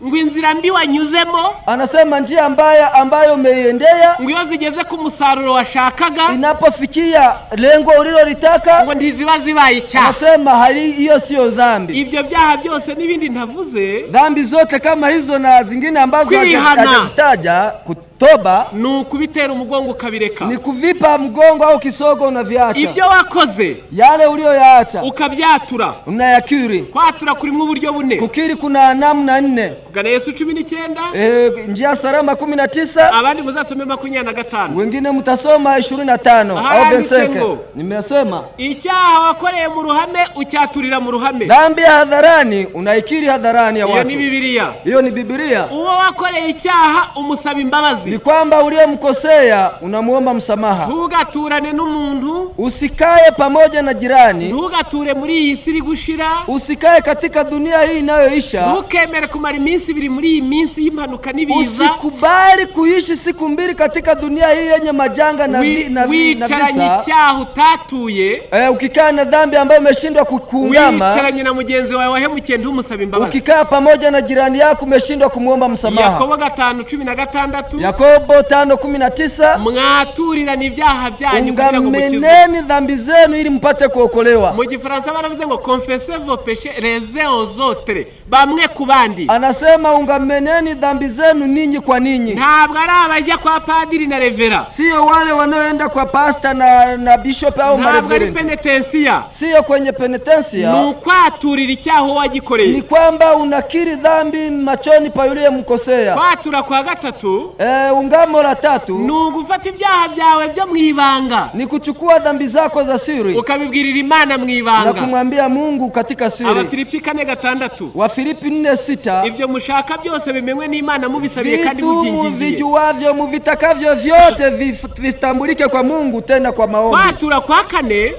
ngwinzira mbi wanyuzemo, anasema njia mbaya ambayo umeiendea, ngo zigeze ku musaruro washakaga, inapofikia lengo ulilolitaka, ngo ndiziba zibaye icyaha. Anasema hari hiyo sio dhambi. Ibyo byaha byose nibindi ntavuze, dhambi zote kama hizo na zingine ambazo hajazitaja, toba nukubitera umugongo kabireka, ni kuvipa mgongo au kisogo unaviacha. Ibyo wakoze, yale ulioyaacha ukabyatura, unayakiri. Kwatura kuri mu buryo bune, kukiri kuna namna 4. kugana Yesu 19, njia salama 19, abandi muzasome 25, wengine mtasoma 25 au 25. Nimesema icyaha wakoreye mu ruhame ucyaturira mu ruhame, dhambi ya hadharani unaikiri hadharani ya watu. Hiyo ni Biblia, hiyo ni Biblia. Uwo wakoreye icyaha umusaba imbabazi, ni kwamba uliyemkosea unamuomba msamaha. Ntugaturane n'umuntu, usikae pamoja na jirani, ntugature muri iyi siri gushira, usikae katika dunia hii inayoisha, ntukemere kumara iminsi ibiri muri iyi minsi y'impanuka n'ibiza, usikubali kuishi siku mbili katika dunia hii yenye majanga na visa. Wicaranye icyaha utatuye, ukikaa na dhambi ambayo umeshindwa kuungama, wicaranye na mugenzi wawe wahemukiye ntumusaba imbabazi, ukikaa pamoja na jirani yako umeshindwa kumuomba msamaha. Yakobo 5:16, Yakobo 5:19, mwaturirana ibyaha byanyu kugira ngo mukizwe, ungameneni dhambi zenu ili mpate kuokolewa. Mu Gifaransa baravuze ngo confessez vos péchés les uns aux autres, bamwe kubandi. Anasema ungameneni dhambi zenu ninyi kwa ninyi. Ntabwo ari abajya kwa padiri na revera, sio wale wanaoenda kwa pastor na bishop au mareverend. Ntabwo ari penitensia, sio kwenye penitensia. Nukwaturira icyaha wagikoreye, ni kwamba unakiri dhambi machoni pa yule mkosea. Kwatura kwa 3, ungamo la 3, nugufata ibyaha byawe byo mwibanga, ni kuchukua dhambi zako za siri ukabibwirira Imana mwibanga, na kumwambia Mungu katika siri. Abafilipi 4:6, Wafilipi 4:6, ibyo mushaka byose bimenywe n'Imana mubisabiye kandi mugingiye, vijuavyo muvitakavyo vyote vitambulike kwa Mungu tena kwa maombi. Kwatura kwa 4,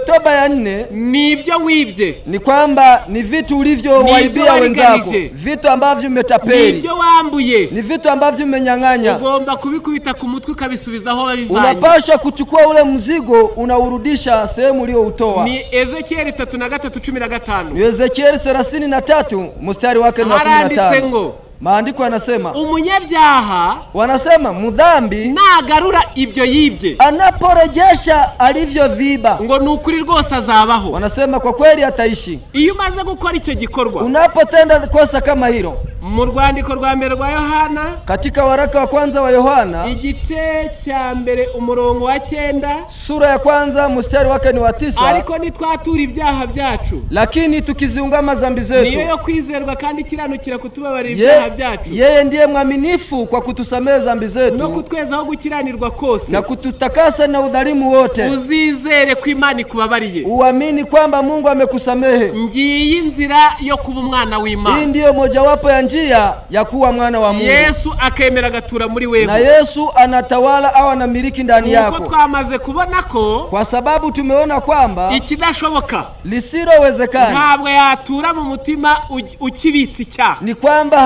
toba ya 4, nibyo wibye, ni kwamba ni vitu ulivyowaibia wenzako, vitu ambavyo umetapeli, nibyo wambuye, ni vitu ambavyo umenyang'anya. Ugomba kubikubita ku mutwe ukabisubizaho babivanye. Unapaswa kuchukua ule mzigo unaurudisha sehemu uliyoutoa. Ni Ezekiel 3:15. Ezekiel 33 mstari wake wa 15. Maandiko yanasema umunyabyaha, wanasema mudhambi nagarura ibyo yibye, anaporejesha alivyodhiba, ngo nukuri rwose azabaho. Wanasema kwa kweli ataishi. Iyo umaze gukora icyo gikorwa, unapotenda kosa kama hilo, mu rwandiko rwa mbere rwa Yohana, katika waraka wa kwanza wa Yohana igice cya mbere umurongo wa 9, sura ya kwanza mstari wake ni wa 9, ariko nitwatura ibyaha byacu, lakini tukiziungama dhambi zetu, niyo yo kwizerwa kandi kiranukira kutubabarira ibyaha byacu, yeye ndiye mwaminifu kwa kutusamehe dhambi zetu no kutwezaho gukiranirwa kose, na kututakasa na udhalimu wote. Uzizere ko Imana ikubabariye, uamini kwamba Mungu amekusamehe. Ngiyi inzira yo kuba umwana w'Imana. Hii ndiyo mojawapo ya njia ya kuwa mwana wa Mungu. Yesu akemera gatura muri wewe. Na Yesu anatawala au anamiliki ndani yako. Uko twamaze kubona ko, kwa sababu tumeona kwamba ikidashoboka, lisilowezekana, ntabwo yatura mu mutima ukibitsi cyaha. Ni kwamba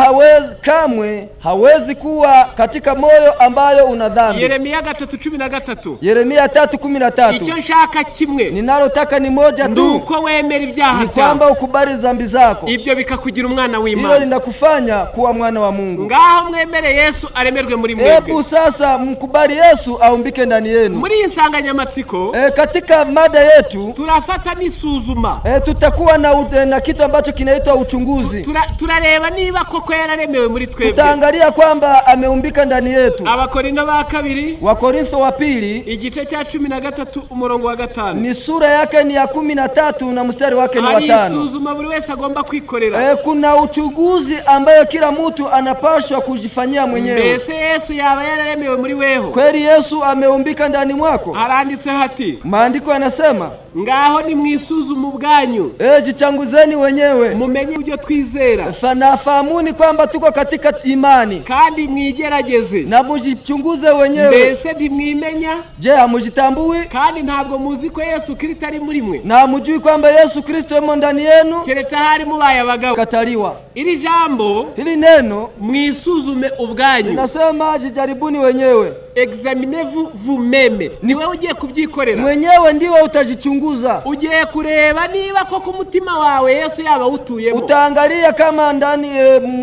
hawezi kuwa katika moyo ambayo una dhambi. Yeremia 3:13. Yeremia 3:13. Icyo nshaka kimwe, ninalotaka ni moja tu, nuko wemera ibyaha. Ni kwamba ukubali dhambi zako. Ibyo bikakugira umwana w'Imana. Hilo linakufanya kuwa mwana wa Mungu. Ngaho mwemere Yesu aremerwe muri mwebwe. Hebu sasa mkubali Yesu aumbike ndani yenu. Muri insanganyamatsiko, katika mada yetu turafata nisuzuma. Tutakuwa na kitu ambacho kinaitwa uchunguzi. Turareba niba koko yararemewe muri twebwe. Tutaangalia kwamba ameumbika ndani yetu. Abakorinto ba 2, Wakorintho wa 2, igice cya 13 umurongo wa 5. Ni sura yake ni ya 13 na mstari wake ni wa 5. Isuzuma buri wese agomba kwikorera. Kuna uchunguzi ambayo kila mtu anapaswa kujifanyia mwenyewe. Mbese Yesu yaba yararemewe muri weho? Kweli Yesu ameumbika ndani mwako? Haranditse hati, maandiko yanasema, ngaho ni mwisuzumu bwanyu, jichanguzeni wenyewe, mumenye ibyo twizera, nafahamuni kwamba tuko katika imani, kandi mwigerageze, na mujichunguze wenyewe. Mbese ntimwimenya? Je, hamujitambui? Kandi ntabwo muzi ko Yesu Kristo ari muri mwe? Na mujui kwamba Yesu Kristo yumo ndani yenu? Keretse hari mubaye abagabo. Kataliwa. Iri jambo, hili neno, mwisuzume ubwanyu, linasema jijaribuni wenyewe. Examinez-vous vous-même. Niwe ugiye kubyikorera. Mwenyewe ndiwe utajichunguza. Ugiye kureba niba koko umutima wawe Yesu yaba utuyemo. Utaangalia kama ndani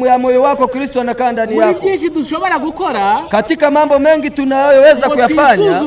ya moyo wako Kristo anakaa ndani yako. Muri byinshi dushobora gukora, katika mambo mengi tunayoweza kuyafanya,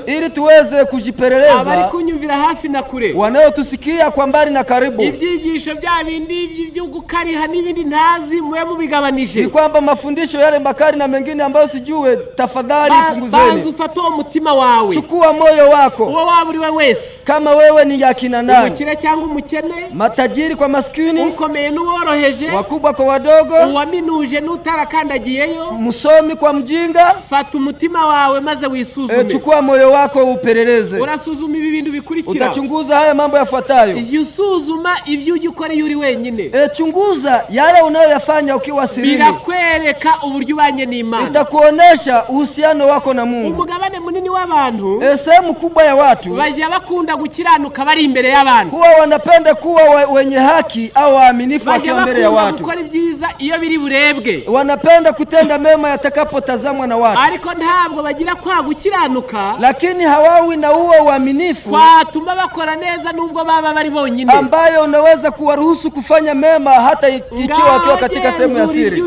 ili tuweze kujipeleleza. Abari kunyumvira hafi na kure, wanaotusikia kwa mbali na karibu. Ibyigisho bya bindi byo gukariha n'ibindi ntazi mwe mubigabanije. Ni kwamba mafundisho yale makari na mengine ambayo sijue, tafadhali punguzeni. Bazufato umutima wawe. Chukua moyo wako. Uwo waburi we wese. Kama wewe ni yakina nani? Umukire cyangwa umukene, matajiri kwa maskini, ukomeye n'uworoheje, wakubwa kwa wadogo, uwaminuje n'utarakandagiyeyo, musomi kwa mjinga. Fata umutima wawe maze wisuzume. Chukua moyo wako upeleleze. Urasuzuma ibi bintu bikurikira. Utachunguza haya mambo yafuatayo. Usuzuma ivyo ugikora yuri wenyine. Chunguza yale unayoyafanya ukiwa sirini. Birakwereka uburyo ubanye n'Imana. Itakuonesha uhusiano wako na Mungu. Umugabane munini w'abantu, sehemu kubwa ya watu, baje bakunda gukiranuka bari imbere y'abantu. Huwa wanapenda kuwa wenye haki au waaminifu wakiwa mbele ya watu. Gukora ibyiza iyo biri burebwe. Wanapenda kutenda mema yatakapotazamwa na watu. Ariko ntabwo bagira kwa gukiranuka, lakini hawawi na uwe uaminifu kwatuma bakora neza nubwo baba bari bonyine, ambayo unaweza kuwaruhusu kufanya mema hata ikiwa wakiwa katika sehemu ya siri.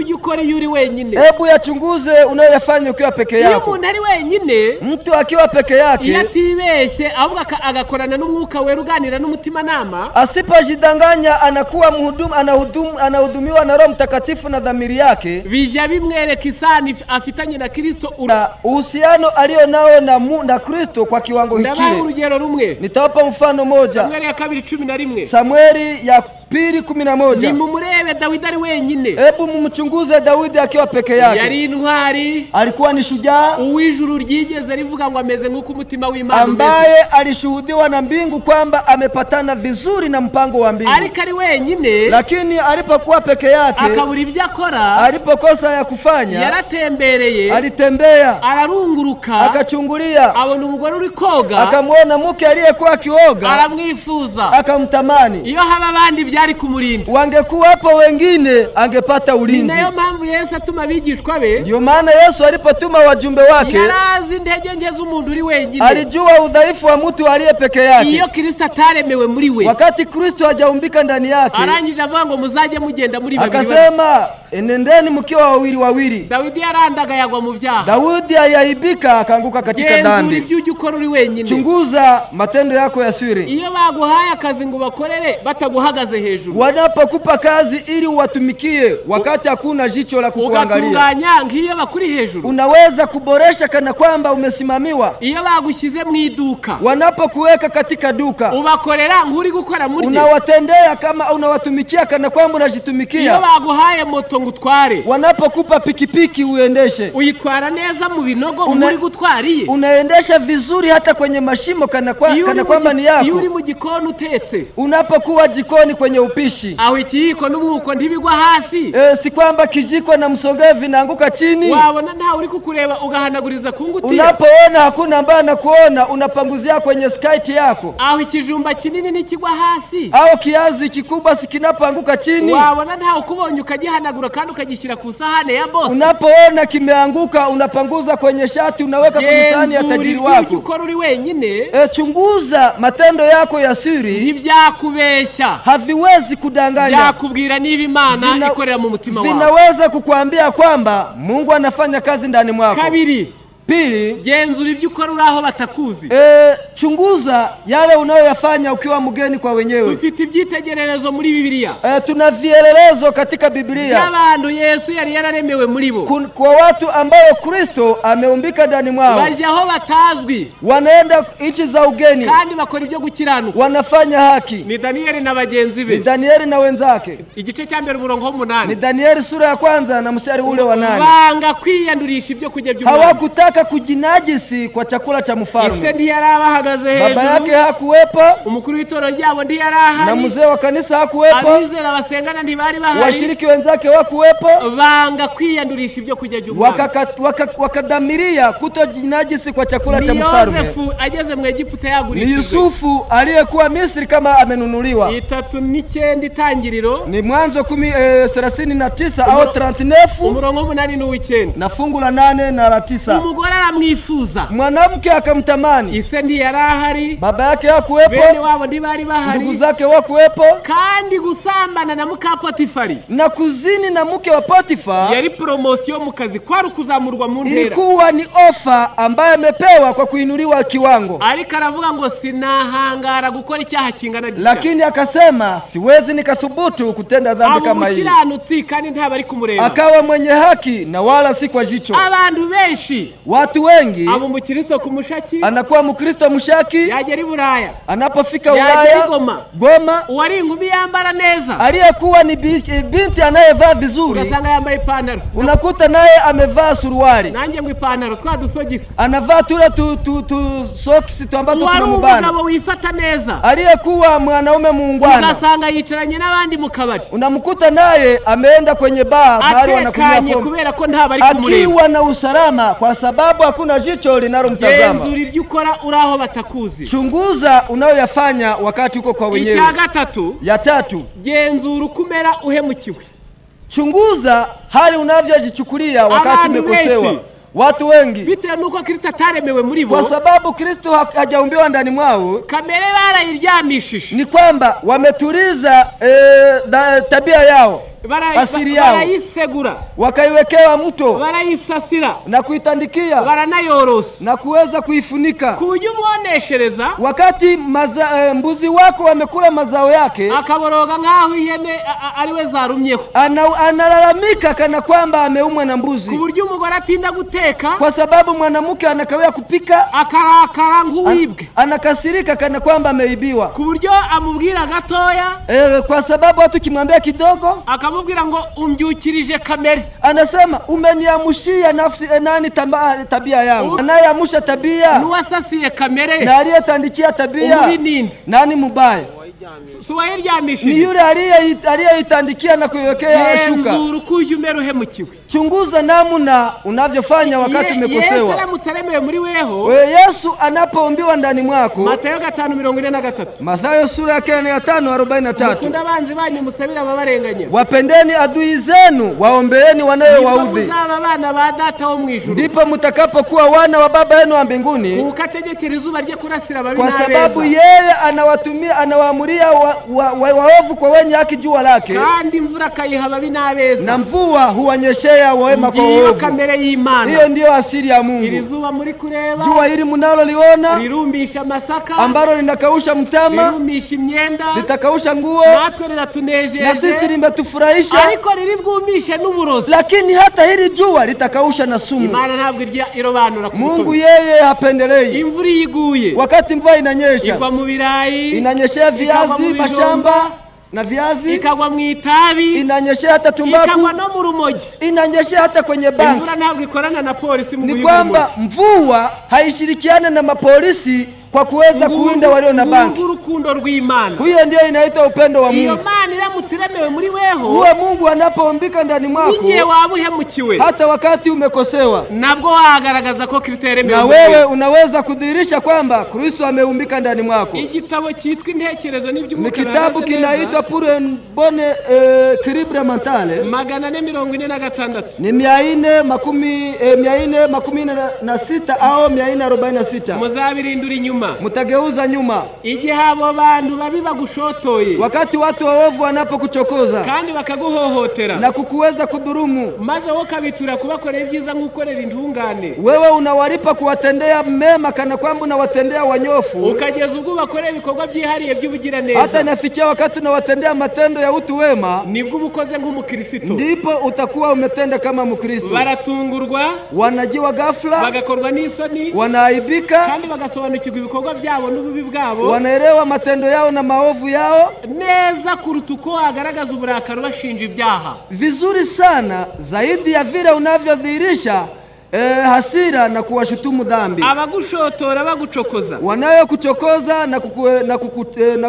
Hebu yachunguze unayoyafanya ukiwa peke yako. Umuntu ari wenyine, mtu akiwa peke yake, yatibeshe ahubwo agakorana n'umwuka we ruganira n'umutima nama, asipojidanganya anakuwa anahudumiwa na Roho Mtakatifu na dhamiri yake, bija bimwereka isani afitanye na Kristo, uhusiano alio nao na Kristo kwa kiwango hiki. Ndabaha urugero rumwe, nitawapa mfano moja. Samueli ya 2:11. Samueli ya 2:11. Nimumurebe Dawidi ari wenyine. Hebu mumchunguze Dawidi akiwa peke yake. Yari intwari, alikuwa ni shujaa, uwijuru ryigeze rivuga ngo ameze nk'uko umutima w'Imana umeze, ambaye alishuhudiwa na mbingu kwamba amepatana vizuri na mpango wa mbingu. Ariko ari wenyine, lakini alipokuwa peke yake, akabura ibyo akora, alipokosa ya kufanya, yaratembereye, alitembea, ararunguruka, akachungulia, abona umugore uri koga, akamwona mke aliyekuwa akioga, aramwifuza, akamtamani. Iyo haba abandi byari kumurinda, wangekuwa hapo wengine angepata ulinzi. Niyo mpamvu Yesu atuma abigishwa be, ndio maana Yesu alipotuma wajumbe wake, yarazi intege nke z'umuntu uri wenyine, alijua udhaifu wa mtu aliye peke yake. Iyo Kristo ataremewe muri we, wakati Kristo hajaumbika ndani yake, arangije avuga ngo muzaje mugenda muri babiri, akasema enendeni mkiwa wawili wawili. Dawidi yarandaga yagwa mu byaha, Dawidi aliaibika akaanguka katika dhambi. Ibyo ukora uri wenyine, chunguza matendo yako ya siri. Iyo baguhaye akazi ngo bakorere bataguhagaze hejuru, wanapokupa kazi ili uwatumikie wakati hakuna jicho la kukuangalia, ugatunganya nk'iyo bakuri hejuru, unaweza kuboresha kana kwamba umesimamiwa. Iyo bagushyize mu iduka, wanapokuweka katika duka, ubakorera nk'uri gukora muri, unawatendea kama unawatumikia kana kwamba unajitumikia. Iyo baguhaye moto ngutware, wanapokupa pikipiki uendeshe, uyitwara neza mu binogo uri gutwariye, unaendesha vizuri hata kwenye mashimo kana kwamba ni yako. Iyo uri mu gikoni utetse, unapokuwa jikoni kwenye upishi, aho ikiyiko mwuko ntibigwa hasi. Si kwamba kijiko na msogea vinaanguka chini. Wabona nta uri kukureba ugahanaguriza kungutira. Unapoona hakuna ambaye anakuona, unapanguzia kwenye skite yako. Aho ikijumba kinini nikigwa hasi. Au kiazi kikubwa sikinapoanguka chini. Wabona nta ukubonye ukagihanagura kandi ukagishira ku sahane ya boss. Unapoona kimeanguka, unapanguza kwenye shati, unaweka kwenye sahani ya tajiri wako. Ukora uri wenyine. Chunguza matendo yako ya siri. Ntibyakubesha. Haviwezi kudanganya. Byakubwira niba Imana ikorera mu mutima wawe. Vinaweza kukuambia kwamba Mungu anafanya kazi ndani mwako. Kabiri. Pili, genzura ibyo ukora uraho batakuzi. Chunguza yale unayoyafanya ukiwa mgeni kwa wenyewe. Tufite ibyitegererezo muri Biblia. Tuna vielelezo katika Biblia. Y'abantu Yesu yari yararemewe muri bo. Kwa watu ambao Kristo ameumbika ndani mwao. Baje aho batazwi. Wanaenda nchi za ugeni. Kandi bakora ibyo gukiranuka. Wanafanya haki. Ni Danieli na bagenzi be. Ni Danieli na wenzake. Igice cya mbere umurongo w'umunani. Ni Danieli sura ya kwanza na mstari ule wa 8. Banga kwiyandurisha ibyo kujya by'umwami. Hawakutaka kujinajisi kwa chakula cha mfalme. Ise ntiyarabahagaze hejuru. Baba yake hakuwepo. Umukuru w'itoro ryabo ntiyarahari. Na mzee wa kanisa hakuwepo. Abizera basengana ntibari bahari. Washiriki wenzake hakuwepo. Banga kwiyandurisha ibyo kujya by'umwami. Wakadhamiria kutojinajisi kwa chakula cha mfalme. Yosefu ageze mu Egiputa yagurishijwe. Ni Yusufu aliyekuwa Misri kama amenunuliwa. 39 itangiriro. Ni Mwanzo 39 au 39. Umurongo w'umunani n'uw'ikenda. Na fungu la 8 na la 9. Umugore aramwifuza. Mwanamke akamtamani. Ise ntiyarahari. Baba yake hakuwepo. Bene wabo ntibari bahari. Ndugu zake hakuwepo. Kandi gusambana na muka Potifari. Na kuzini na mke wa Potifa. Yari promotion mu kazi kwari kuzamurwa mu ntera. Ilikuwa ni ofa ambaye amepewa kwa kuinuliwa kiwango. Ariko aravuga ngo sinahangara gukora icyaha kingana gitya. Lakini akasema siwezi nikathubutu kutenda dhambi kama hii. Amukiranutsi kandi ntabari kumureba. Akawa mwenye haki na wala si kwa jicho. Abantu benshi. Watu wengi. Abo mukristo kumushaki. Anakuwa mukristo mushaki. Yagera Buraya. Anapofika Ulaya. Goma. Wari ingumi yambara neza. Aliyekuwa ni binti anayevaa vizuri. Ugasanga yambaye ipantaro. Unakuta naye amevaa suruali. Nanjye ngo ipantaro twadusogisi. Anavaa tula socks ambazo tunamubana. Umugabo wifata neza. Aliyekuwa mwanaume muungwana. Ugasanga yicaranye n'abandi mu kabari. Unamkuta naye ameenda kwenye bar mahali wanakunywa pombe. Kubera ko ntabari kumureba. Akiwa na usalama kwa sababu hakuna jicho linalomtazama. Genzura ibyo ukora uraho batakuzi. Chunguza unayoyafanya wakati uko kwa wenyewe. Ya tatu. Genzura ukumera uhemukiwe. Chunguza hali unavyojichukulia wakati umekosewa. Watu wengi bitewe nuko Kristo ataremewe muri bo. Kwa sababu Kristo hajaumbiwa ndani mwao. Kamere barayiryamishije. Ni kwamba wametuliza tabia yao. Asili yao. Barayisegura. Wakaiwekewa mto. Barayisasira. Na kuitandikia. Baranayorosa. Na kuweza kuifunika. Kuburyo umwoneshereza. Wakati mbuzi wako wamekula mazao yake. Akaboroga nkaho ihene ariwe zarumyeho. Analalamika kana kwamba ameumwa na mbuzi. Kuburyo umugore atinda guteka. Kwa sababu mwanamke anakawia kupika. Akarakara nk'uwibwe. Anakasirika kana kwamba ameibiwa. Kuburyo amubwira gatoya. Kwa sababu watu kimwambia kidogo. Akamubwira ngo umbyukirije kamere. Anasema umeniamushia nafsi nani tabia yangu. Anayeamusha tabia. Nuwasasiye kamere. Na aliyetandikia tabia. Nani mubaya? Ni yule aliyeyitandikia na kuiwekea shuka. Genzura kuyu mero hemukiwe. Chunguza namna unavyofanya wakati umekosewa. Yesu amutaremeye muri weho. Yesu anapoombiwa ndani mwako. Matayo 5:43. Mathayo sura ya 5:43. Mukunda abanzi banyu musabira ababarenganya. Wapendeni adui zenu, waombeeni wanaowaudhi. Muzaba abana ba data wo mwijuru. Ndipo mtakapokuwa wana wa baba yenu wa mbinguni. Ukategekera izuba rye kurasira ababi n'abeza. Kwa sababu yeye anawaamria waovu kwa wenye haki jua lake. Kandi mvura kayiha ababi n'abeza. Na mvua huwanyeshea wema kwa waovu. Kamere y'Imana. Hiyo ndio asili ya Mungu. Iri zuba muri kureba. Jua hili mnaloliona. Lirumbisha masaka. Ambalo linakausha mtama. Lirumbisha imyenda. Litakausha nguo. Natwe riratunejeje. Na sisi limetufurahisha. Ariko riribwumisha n'uburozi. Lakini hata hili jua litakausha na sumu. Imana ntabwo irobanura ku Mungu yeye hapendelei. Imvura yiguye. Wakati mvua inanyesha. Igwa mu birayi. Inanyeshea viazi mashamba. Na viazi ikagwa mu itabi, inanyeshea hata tumbaku, ikagwa no mu rumogi, inanyeshea hata kwenye banki. Imvura ntabwo ikorana na polisi mu ni kwamba mvua haishirikiana na mapolisi kwa kuweza kuinda walio na banki. Urukundo rw'Imana. Huyo ndio inaitwa upendo wa Mungu. Iyo Mana iramutse iremewe muri weho. kukubaho, uwe Mungu anapoumbika ndani mwako, igihe waba uhemukiwe, hata wakati umekosewa, nabwo wagaragaza ko Kristo yaremewe, na wewe unaweza kudhihirisha kwamba Kristo ameumbika ndani mwako. Igitabo cyitwa Intekerezo n'iby'Umwuka, ni kitabu kinaitwa Pour une bonne équilibre mentale, 446, ni 446 au 446. Muzabirindura inyuma, mutageuza nyuma, igihe abo bantu babi bagushotoye, wakati watu waovu wanapokuchokoza kandi bakaguhohotera na kukuweza kudurumu, maze wowe kabitura kubakorera ibyiza nk'ukorera intungane, wewe unawalipa kuwatendea mema kana kwamba unawatendea wanyofu, ukageza ubwo bakorera ibikorwa byihariye by'ubugira neza, hata nafikia wakati unawatendea matendo ya utu wema, nibwo ubukoze nk'umukristo, ndipo utakuwa umetenda kama Mkristo. Baratungurwa, wanajiwa ghafla, bagakorwa n'isoni, wanaaibika, kandi bagasobanukirwa ibikorwa byabo n'ububi bwabo, wanaelewa matendo yao na maovu yao neza kuruta uko agaragaza uburakari bashinja ibyaha, vizuri sana zaidi ya vile unavyodhihirisha hasira na kuwashutumu dhambi. Abagushotora bagucokoza, wanayokuchokoza na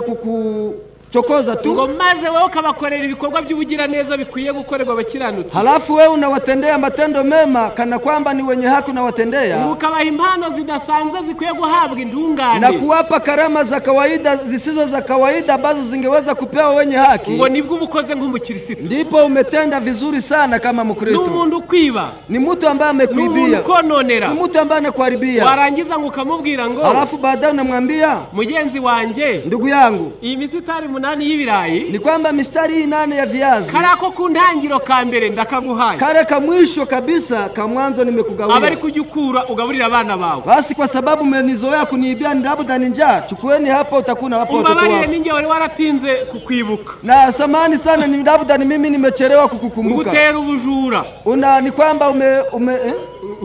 kukuchokoza tu, ngo maze wewe ukabakorera ibikorwa by'ubugira neza bikwiye gukorerwa abakiranutsi, halafu wewe unawatendea matendo mema kana kwamba ni wenye haki unawatendea, ukabaha impano zidasanzwe zikwiye guhabwa intungane, na kuwapa karama za kawaida zisizo za kawaida ambazo zingeweza kupewa wenye haki, ngo nibwo ubukoze nk'umukristo, ndipo umetenda vizuri sana kama Mkristo. N'umuntu kwiba, ni mtu ambaye amekuibia, kononera, ni mtu ambaye anakuharibia, warangiza ngo ukamubwira ngo, halafu baadaye unamwambia, mugenzi wanje, ndugu yangu, iyi misitari 8 y'ibirayi, ni kwamba mistari 8 ya viazi, karako kundangiro ka mbere ndakaguhaye, kare ka mwisho kabisa ka mwanzo nimekugawia, abari kujukura ugaburira abana bawe, basi kwa sababu mmenizoea kuniibia labda ni njaa, chukueni hapa utakuna hapo watoto wako. Umbabarire ninge wari waratinze kukwibuka, na samani sana ni labda ni mimi nimechelewa kukukumbuka, ngutera ubujura, ni kwamba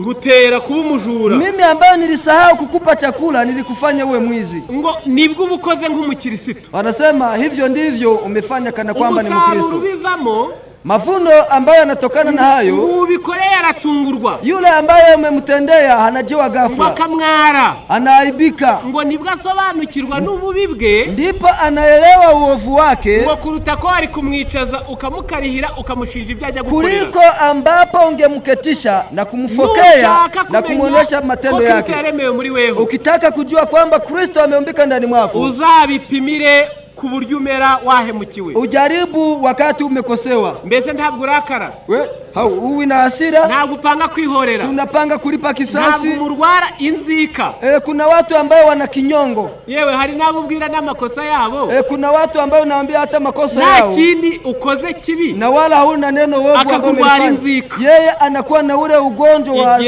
ngutera kuba umujura, mimi ambaye nilisahau kukupa chakula nilikufanya uwe mwizi, ngo nibwo ubukoze nk'umukristo. Wanasema hivyo ndivyo umefanya kana kwamba ni Mkristo. Ubivamo, mavuno ambayo yanatokana na hayo, ubikoreye aratungurwa, yule ambaye umemtendea anajiwa ghafla, bakamwara, anaaibika, ngo nibwo asobanukirwa n'ububi bwe, ndipo anaelewa uovu wake, ngo kuruta ko ari kumwicaza ukamukarihira ukamushinja ibyaje gukorera, kuliko ambapo ungemketisha na kumfokea na kumuonesha matendo yake. Ukitaka kujua kwamba Kristo ameumbika ndani mwako, uzabipimire ku buryo umera wahemukiwe, ujaribu wakati umekosewa. Mbese ntabwo urakara, uwi na hasira, ntabwo upanga kwihorera, unapanga kulipa kisasi, ntabwo murwara inzika. Kuna watu ambao wana kinyongo, yewe hari nabo ubwira n'amakosa yabo, kuna watu ambao unaambia hata makosa yao, nta kindi ukoze kibi, na wala huna neno wovu ambao umefanya, yeye anakuwa na ule ugonjwa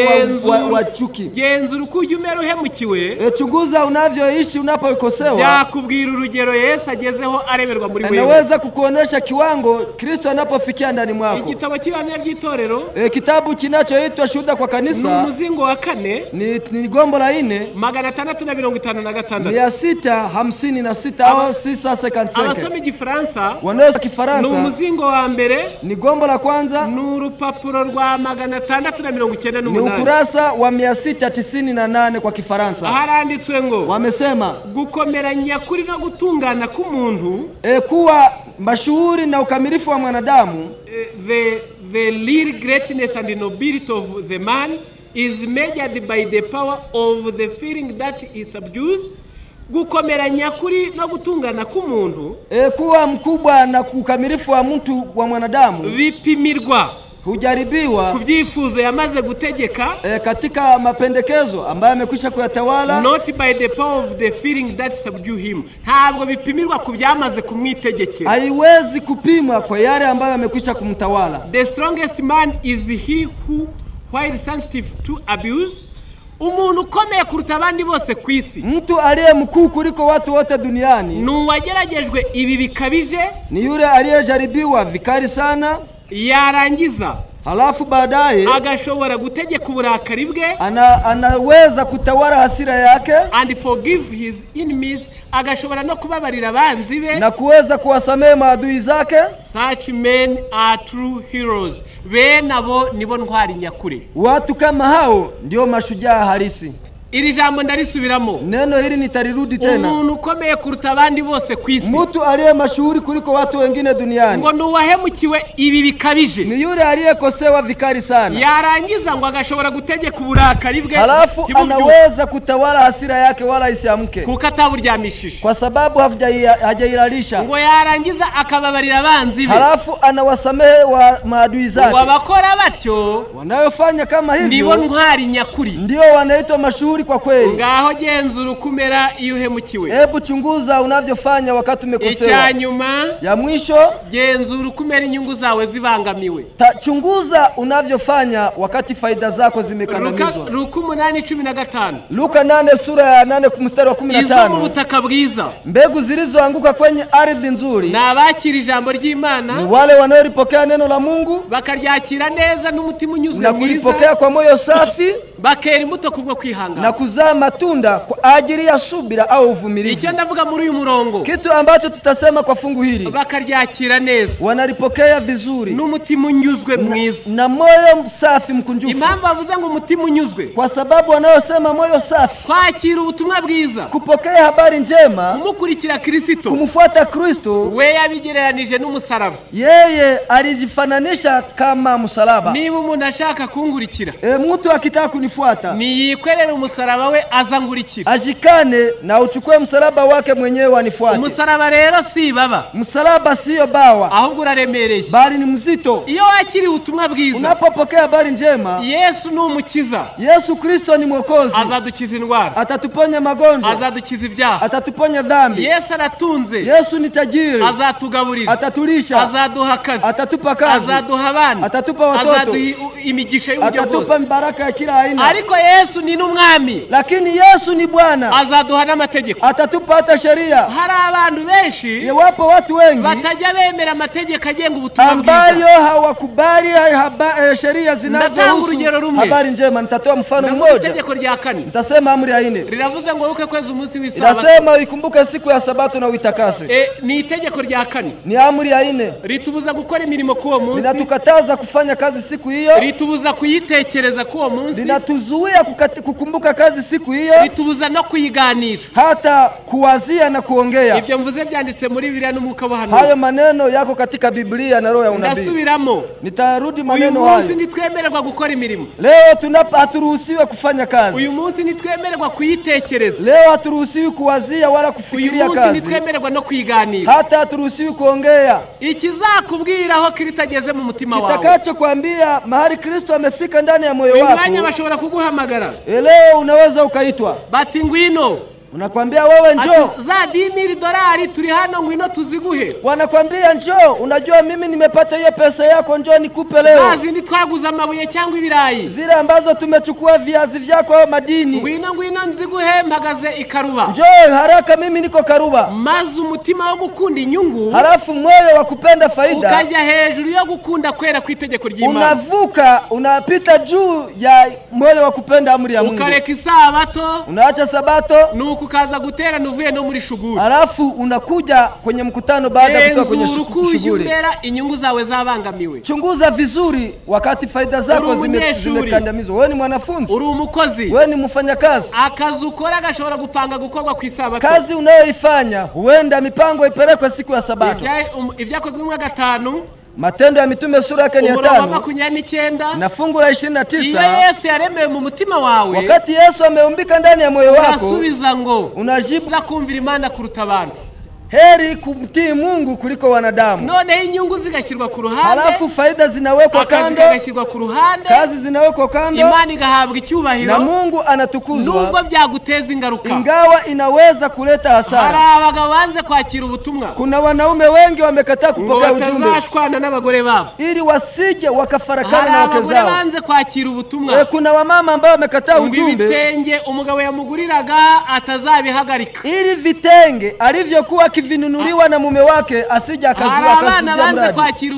wa chuki. Genzura uko umera uhemukiwe, chunguza unavyoishi unapokosewa, yakubwira urugero Yesu agezeho areberwa muri wewe, anaweza kukuonesha kiwango Kristo anapofikia ndani mwako. Igitabo cy'Abahamya bw'Itorero, kitabu kinachoitwa Shuhuda kwa Kanisa, ni umuzingo wa 4, ni gombo la 4, 656, 656 au 655. Abasoma Igifaransa, wanaosoma Kifaransa, ni umuzingo wa mbere, ni gombo la kwanza, ni urupapuro rwa 698, ni ukurasa wa 698 kwa Kifaransa. Haranditswe ngo, wamesema gukomeranya kuri no gutungana k'umuntu, kuwa mashuhuri na ukamilifu wa mwanadamu, the real greatness and nobility of the man is measured by the power of the feeling that he subdues. Gukomeranya kuri no gutungana k'umuntu, kuwa mkubwa na kukamilifu wa mtu wa mwanadamu, bipimirwa, hujaribiwa kubyifuzo yamaze gutegeka, katika mapendekezo ambayo amekwisha kuyatawala, not by the power of the feeling that subdue him. Ntabwo bipimirwa kubyamaze kumwitegekera, haiwezi kupimwa kwa yale ambayo amekwisha kumtawala. The strongest man is he who, while sensitive to abuse, umuntu ukomeye kuruta abandi bose ku isi, mtu aliye mkuu kuliko watu wote duniani, nuwageragejwe ibi bikabije, ni yule aliyejaribiwa vikali sana, yarangiza halafu baadaye agashobora gutegeka uburakari bwe, anaweza kutawala hasira yake, and forgive his enemies, agashobora no kubabarira abanzi be, na kuweza kuwasamehe maadui zake. Such men are true heroes. Be nabo nibo ntwari nyakuri. Watu kama hao ndio mashujaa halisi. Iri jambo ndarisubiramo. Neno hili nitalirudi tena. Umuntu ukomeye kuruta abandi bose kwisi. Mtu aliye mashuhuri kuliko watu wengine duniani. Ngo nuwahemukiwe ibi bikabije. Ni yule aliyekosewa vikali sana. Yarangiza ngo agashobora gutegeka uburakari bwe. Halafu anaweza kutawala hasira yake wala isiamke. Kuko ataburyamishije. Kwa sababu hajailalisha. Ngo yarangiza akababarira abanzi be. Halafu anawasamehe wa maadui zake. Ngo abakora batyo wanayofanya kama hivyo ndibo ntwari nyakuri. Ndio wanaitwa mashuhuri kwa kweli. Ngaho genzura ukumera iyo uhemukiwe. Hebu chunguza unavyofanya wakati umekosewa. Icyanyuma ya mwisho genzura ukumera inyungu zawe zibangamiwe. Chunguza unavyofanya wakati faida zako zimekandamizwa. Luka 8:15. Luka 8 sura ya 8 mstari wa 15. Izo mu butaka bwiza. Mbegu zilizoanguka kwenye ardhi nzuri. Na abakira ijambo ry'Imana. Ni wale wanaolipokea neno la Mungu. Bakaryakira neza n'umutima unyuzwe mwiza. Na kulipokea kwa moyo safi. Bakera imbuto kubwo kwihangana. Na kuzaa matunda kwa ajili ya subira au uvumilivu. Icyo ndavuga muri uyu murongo. Kitu ambacho tutasema kwa fungu hili. Bakaryakira neza. Wanalipokea vizuri. N'umutima unyuzwe mwiza. Na moyo safi mkunjufu. Impamvu avuze ngo umutima unyuzwe. Kwa sababu wanaosema moyo safi. Kwakira ubutumwa bwiza. Kupokea habari njema. Kumukurikira Kristo. Kumfuata Kristo. We yabigereranije n'umusaraba. Yeye alijifananisha kama msalaba. Niba umuntu ashaka kungurikira. Mtu akitaka kunifuata. Niyikwerere umusaraba we azangurikira. Ajikane na uchukue msalaba wake mwenyewe anifuate. Umusaraba rero si baba. Msalaba sio bawa. Ahubwo uraremereye. Bali ni mzito. Iyo wakiri ubutumwa bwiza. Unapopokea habari njema. Yesu ni umukiza. Yesu Kristo ni mwokozi. Azadukiza indwara. Atatuponya magonjwa. Azadukiza ibyaha. Atatuponya dhambi. Yesu aratunze. Yesu ni tajiri. Azatugaburira. Atatulisha. Azaduha akazi. Atatupa kazi. Azaduha abana. Atatupa watoto. Azaduha imigisha y'uburyo bwose. Atatupa baraka ya kila aina. Ariko Yesu ni n'umwami. Lakini Yesu ni Bwana. Azaduha n'amategeko. Atatupa hata sheria. Hari abantu benshi. Wapo watu wengi batajya bemera amategeko agenga ubutumwa bwiza. Ambayo hawakubali sheria zinazohusu habari njema. Nitatoa mfano mmoja. Itegeko rya 4. Nitasema amri ya 4. Riravuze ngo uke kweza umunsi w'isabato. Inasema uikumbuke siku ya sabato na uitakase. Ni itegeko rya 4. Ni amri ya 4. Ritubuza gukora imirimo kuwo munsi. Linatukataza kufanya kazi siku hiyo. Ritubuza kuyitekereza kuwo munsi. Linatuzuia kukumbuka kazi siku hiyo. Ritubuza no kuyiganira. Hata kuwazia na kuongea. Ibyo mvuze byanditse muri Biblia n'umwuka w'abahanuzi. Hayo maneno yako katika Biblia na roho ya unabii. Ndasubiramo. Nitarudi maneno hayo. Uyu munsi nitwemererwa gukora imirimo. Leo haturuhusiwe kufanya kazi. Uyu munsi nitwemererwa kuyitekereza. Leo haturuhusiwi kuwazia wala kufikiria kazi. Uyu munsi nitwemererwa no kuyiganira. Hata haturuhusiwi kuongea. Ikizakubwira aho Kristo ageze mu mutima wawe. Kitakacho kuambia mahali Kristo amefika ndani ya moyo wako. Umwanya bashobora kuguhamagara. Leo unaweza ukaitwa. Bati ngwino. Unakwambia wewe njoo. Za $10,000 turi hano ngwino tuziguhe. Wanakwambia njoo, unajua mimi nimepata hiyo pesa yako, njoo nikupe leo. Zindi twaguza amabuye cyangwa ibirayi. Zile ambazo tumechukua viazi vyako au madini. Ngwino nziguhe mpagaze ikaruba. Njoo haraka mimi niko Karuba. Maze umutima wo gukunda inyungu. Halafu moyo wa kupenda faida. Ukaja hejuru yo gukunda kwera kwitegeko ry'Imana. Unavuka, unapita juu ya moyo wa kupenda amri ya Mungu. Ukareka isabato. Unaacha sabato. Ukaza gutera nuvuye no muri shuguri. Alafu unakuja kwenye mkutano baada ya kutoka kwenye shughuli. Inyungu zawe zabangamiwe. Chunguza vizuri wakati faida zako zimekandamizwa. Wewe ni mwanafunzi. Uri umukozi. Wewe ni mfanyakazi. Akazi ukora gashobora gupanga gukorwa ku isabato. Kazi unayoifanya huenda mipango ipelekwe siku ya sabato. Ibyakozwe mu 5. Matendo ya Mitume sura yake ni 5 na fungu la 29. Iyo Yesu yaremewe mu mutima wawe. Wakati Yesu ameumbika ndani ya moyo wako. Unasubiza ngo unajibu kumvira Imana kuruta abandi. Heri kumtii Mungu kuliko wanadamu. None inyungu zigashyirwa ku ruhande. Halafu faida zinawekwa kando. Zigashyirwa ku ruhande. Kazi zinawekwa kando. Imani igahabwa icyubahiro. Na Mungu anatukuzwa. Nubwo byaguteza ingaruka. Ingawa inaweza kuleta hasara. Hari abagabo banze kwakira ubutumwa. Kuna wanaume wengi wamekataa kupokea ujumbe. Batazashwana n'abagore babo. Ili wasije wakafarakana na wake zao. Banze kwakira ubutumwa. Kuna wamama ambao wamekataa ujumbe. Vitenge umugabo yamuguriraga atazabihagarika. Ili vitenge alivyokuwa akivinunuliwa na mume wake asije akazuia mradi.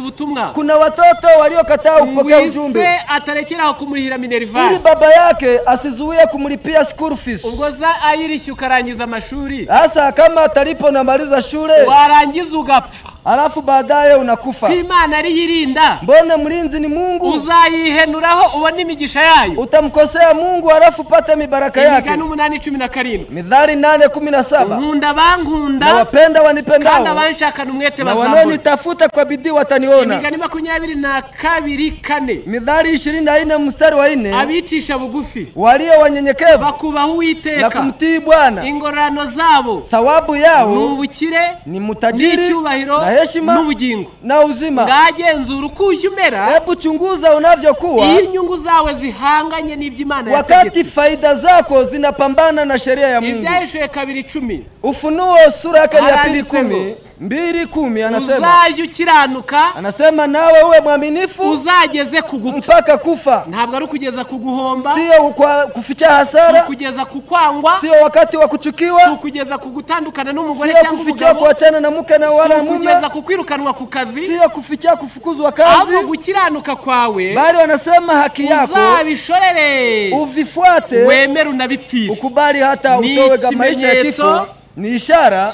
Kuna watoto waliokataa kupokea ujumbe atarekeraho kumurihira minerval ili baba yake asizuie kumlipia school fees. Ubwoza ayirisha ukarangiza amashuri. Hasa kama atalipo na maliza shule warangiza ugapfa. Alafu baadaye unakufa. Imana ari yirinda. Mbona mlinzi ni Mungu? Uzayihenuraho ubone imigisha yayo. Utamkosea Mungu alafu pate mibaraka yake. Imigani 8:17. Mithali 8:17. Nkunda bankunda. Na wapenda wanipendao. Kandi abanshakana umwete bazambona. Na wanonitafuta kwa bidii wataniona. Imigani 22:4. Mithali 24:4. Abicisha bugufi. Walio wanyenyekevu bakubaho Uwiteka na kumtii Bwana. Ingorano zabo thawabu yao n'ubukire ni mutajiri na heshima n'ubugingo na uzima. Ngagenzura ukujumera. Hebu chunguza unavyokuwa. Inyungu zawe zihanganye n'iby'Imana yategetse. Wakati faida zako zinapambana na sheria ya Mungu. Ibyahishwe 2:10. Ufunuo sura yake ya 2:10. 2:10 anasema uzaje ukiranuka, anasema nawe uwe mwaminifu uzageze kugupfa mpaka kufa. Ntabwo ari kugeza kuguhomba, sio kufikia hasara, kugeza kukwangwa, sio wakati wa kuchukiwa, kugeza kugutandukana n'umugore cyangwa umugabo, sio kufikia kuachana na mke na wala mume, kugeza kukwirukanwa ku kazi, sio kufikia kufukuzwa kazi, ahubwo gukiranuka kwawe bali wanasema haki yako uzabishorere, uvifuate, wemere unabipfire, ukubali hata utowe maisha ya kifo. Ni ishara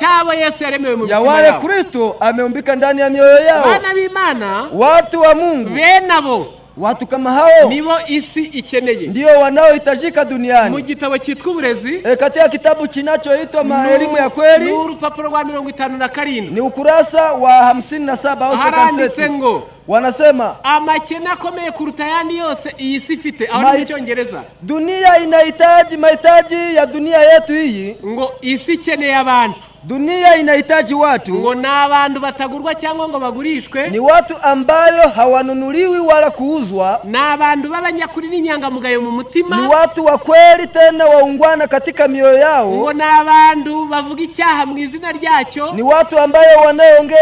ya wale Kristo ameumbika ndani ya mioyo yao. Bana b'Imana, watu wa Mungu, benabo watu kama hao nibo isi ikeneye, ndio wanaohitajika duniani. Mu gitabo cyitwa Uburezi, katika kitabu kinachoitwa Elimu ya Kweli, urupapuro rwa 57 ni ukurasa wa 57 au 57, wanasema amakene akomeye kuruta yandi yose iyi si ifite. Aho ni Cyongereza. Dunia inahitaji mahitaji ya dunia yetu hii, ngo isi ikeneye abantu. Dunia inahitaji watu, ngo n'abantu batagurwa cyangwa ngo bagurishwe, ni watu ambayo hawanunuliwi wala kuuzwa, n'abantu b'abanyakuri n'inyangamugayo mu mutima, ni watu wa kweli tena waungwana katika mioyo yao, ngo n'abantu bavuga icyaha mu izina ryacyo, ni watu ambayo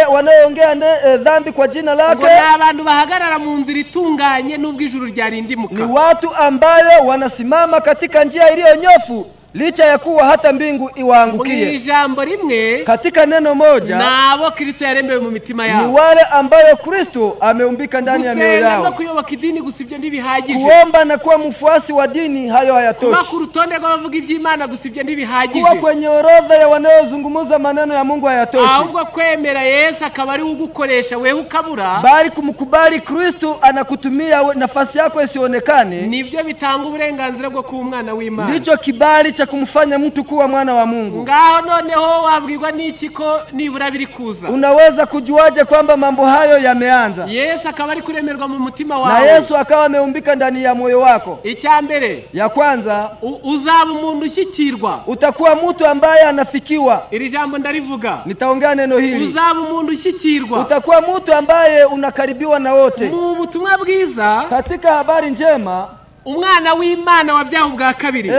wanaoongea dhambi kwa jina lake, ngo n'abantu bahagarara mu nzira itunganye n'ubwo ijuru ryarindimuka, ni watu ambayo wanasimama katika njia iliyonyofu licha ya kuwa hata mbingu iwaangukie. Ijambo rimwe, katika neno moja, nabo Kristo yarembewe mu mitima yao, ni wale ambayo Kristo ameumbika ndani ya mioyo yao. Gusenga kuyoboka idini gusibye ntibihagije, kuomba na kuwa mfuasi wa dini hayo hayatoshi, kuba ku rutonde rw'abavuga iby'Imana gusibye ntibihagije, kuwa kwenye orodha ya wanaozungumza maneno ya Mungu hayatoshi, ahubwo kwemera Yesu akaba ari ugukoresha wewe ukabura, bali kumkubali Kristo anakutumia nafasi yako isionekane, nibyo bitanga uburenganzira bwo kuba umwana w'Imana. Ndicho kibali kumfanya mtu kuwa mwana wa Mungu. Ngaho noneho wabwirwa n'iki ko nibura biri kuza? Unaweza kujuaje kwamba mambo hayo yameanza? Yesu akaba ari kuremerwa mu mutima wawe, na Yesu akawa ameumbika ndani ya moyo wako. Icyambere, ya kwanza, uzaba umuntu ushyikirwa, utakuwa mtu ambaye anafikiwa. Iri jambo ndarivuga, nitaongea neno hili. Uzaba umuntu ushyikirwa, utakuwa mtu ambaye unakaribiwa na wote. Mu butumwa bwiza, katika habari njema, umwana w'Imana wabyaho bwa kabiri,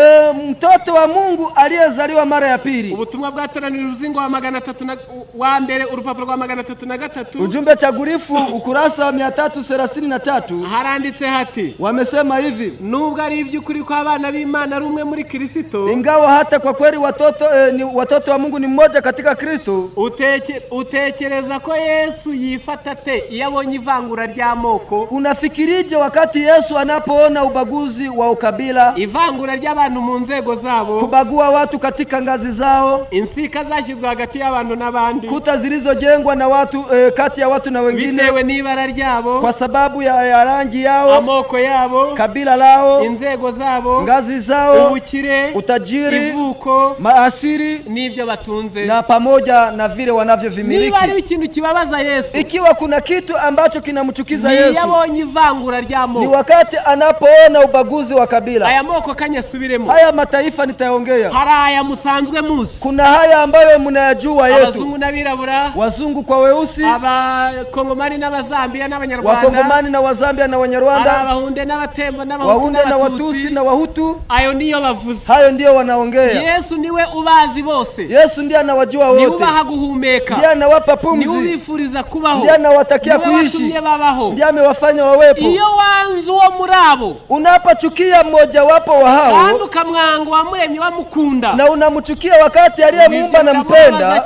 mtoto wa Mungu aliyezaliwa mara ya pili. Ubutumwa bwatoranira uruzingo wa 300 wa mbere, urupapuro rwa 303, ujumbe chagurifu ukurasa wa 333, haranditse hati, wamesema hivi: nubwo ari iby'ukuri kwa abana b'Imana ari umwe muri Kristo, ingawa hata kwa kweli watoto wa Mungu ni mmoja katika Kristo, utekereza ko Yesu yifata te iyo abonye ivangura ry'amoko? Unafikirije wakati Yesu anapoona ubaguzi wa ukabila, ivangura ry'abantu mu nzego zabo, kubagua watu katika ngazi zao, insika zashyizwe hagati y'abantu n'abandi, kuta zilizojengwa na watu kati ya watu na wengine, bitewe n'ibara ryabo, kwa sababu ya rangi yao, amoko yabo, kabila lao, inzego zabo, ngazi zao, ubukire, utajiri, ivuko, maasiri, n'ibyo batunze, na pamoja na vile wanavyovimiliki. Niba ari ikintu kibabaza Yesu, ikiwa kuna kitu ambacho kinamchukiza Yesu, yabonye ivangura ry'amoko, ni wakati anapoona ubaguzi wa kabila. Aya moko kanyasubiremo, haya mataifa nitaongea. Hari aya musanzwe musi, kuna haya ambayo mnayajua yetu, abazungu n'abirabura, wazungu kwa weusi, abakongomani n'abazambia n'abanyarwanda, wakongomani na wazambia na wanyarwanda, abahunde n'abatembo wahunde na watusi na wahutu. Ayo niyo bavuze, hayo ndio wanaongea. Yesu niwe ubazi bose, Yesu ndiye anawajua wote, niwe ubaha guhumeka, ndiye anawapa pumzi, niwe ubifuriza kubaho, ndiye anawatakia kuishi, ndiye amewafanya wawepo. Iyo wanzu wo murabo, unapochukia mmoja wapo wa hao kandi ukamwanga wamuremye wamukunda na unamchukia wakati aliyemuumba na mpenda,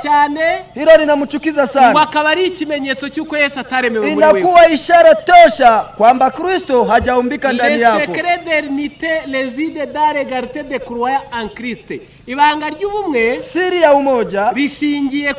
hilo linamchukiza sana. Akaba ari ikimenyetso cy'uko Yesu ataremewe muri wewe. Inakuwa ishara tosha kwamba Kristo hajaumbika ndani yako. Le secret d'éternité réside dans l'égalité de croyants en Christ. Ibanga ry'ubumwe, siri ya umoja, rishingiye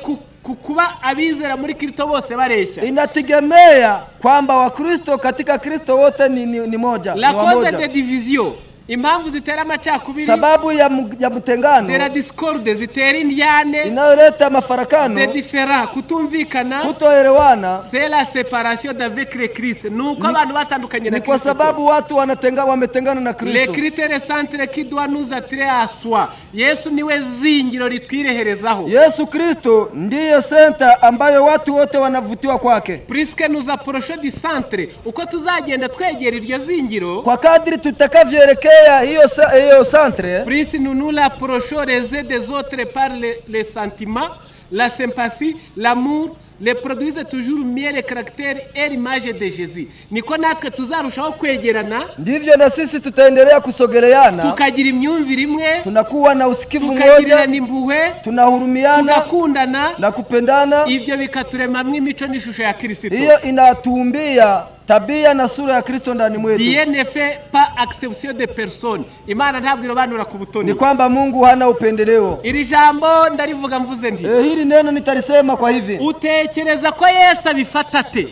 kuba abizera muri Kristo bose bareshya. Inategemea kwamba Wakristo katika Kristo wote ni moja. La cause de division, impamvu zitera amacakubiri, sababu ya mutengano, de la discorde, zitera indyane, inayoleta mafarakano, de différents, kutumvikana, kutoelewana, c'est la séparation d'avec le Christ. Nuko abantu batandukanye na Kristo. Kwa sababu watu wametengana na Kristo. Le critère centre qui doit nous attirer à soi. Yesu niwe zingiro ritwireherezaho. Yesu Kristo ndiye center ambayo watu wote wanavutiwa kwake. Puisque nous approchons du centre, uko tuzagenda twegera iryo zingiro, kwa kadri tutakavyoelekea hiyo centre, plus nous nous approchons les uns des autres par les sentiments, la sympathie, l'amour, les produisent toujours mieux le caractère et l'image de Jésus. Niko natwe tuzarushaho kwegerana, ndivyo na sisi tutaendelea kusogeleana, tukagira imyumvire imwe, tunakuwa na usikivu mmoja, tukagira nimbuwe, tunahurumiana, tunakundana na kupendana. Ibyo bikaturemamwe imico n'ishusho ya Kristo. Hiyo inatuumbia tabia na sura ya Kristo ndani mwetu. Dieu ne fait pas exception de personne. Imana ntabwo irobanura ku butoni. Ni kwamba Mungu hana upendeleo. Iri jambo ndarivuga mvuze ndi. Hili neno nitalisema kwa hivi. Utekereza ko Yesu abifatate.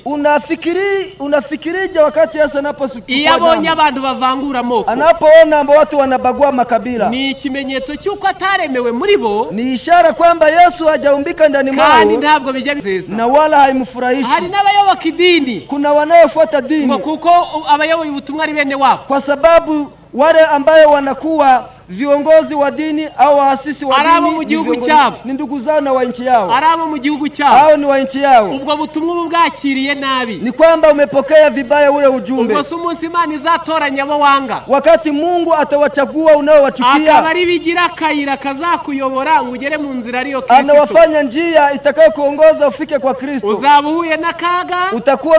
Unafikirije wakati Yesu anapochukua iyo abonye abantu bavangura amoko, anapoona watu wanabagua makabila, ni ikimenyetso cy'uko ataremewe muri bo, ni ishara kwamba Yesu hajaumbika ndani mwao, kandi ntabwo bijya bizeza na wala haimfurahishi. Hari n'abayoboka idini, kuna wanaofuata dini kuko abayoboye ubutumwa ari bene wabo, kwa sababu wale ambayo wanakuwa viongozi wa dini au waasisi wa dini ni ndugu zao na wa nchi yao, arabo mu gihugu cyabo, hao ni wa nchi yao. Ubwo butumwa bwakiriye nabi, ni kwamba umepokea vibaya ule ujumbe. Ubwo sumunsi Imana izatoranya abo wanga, wakati Mungu atawachagua unaowachukia, akabari bigira kayira kazakuyobora ngugere mu nzira ariyo Kristo, anawafanya njia itakayokuongoza ufike kwa Kristo. Uzabuhuye nakaga, utakuwa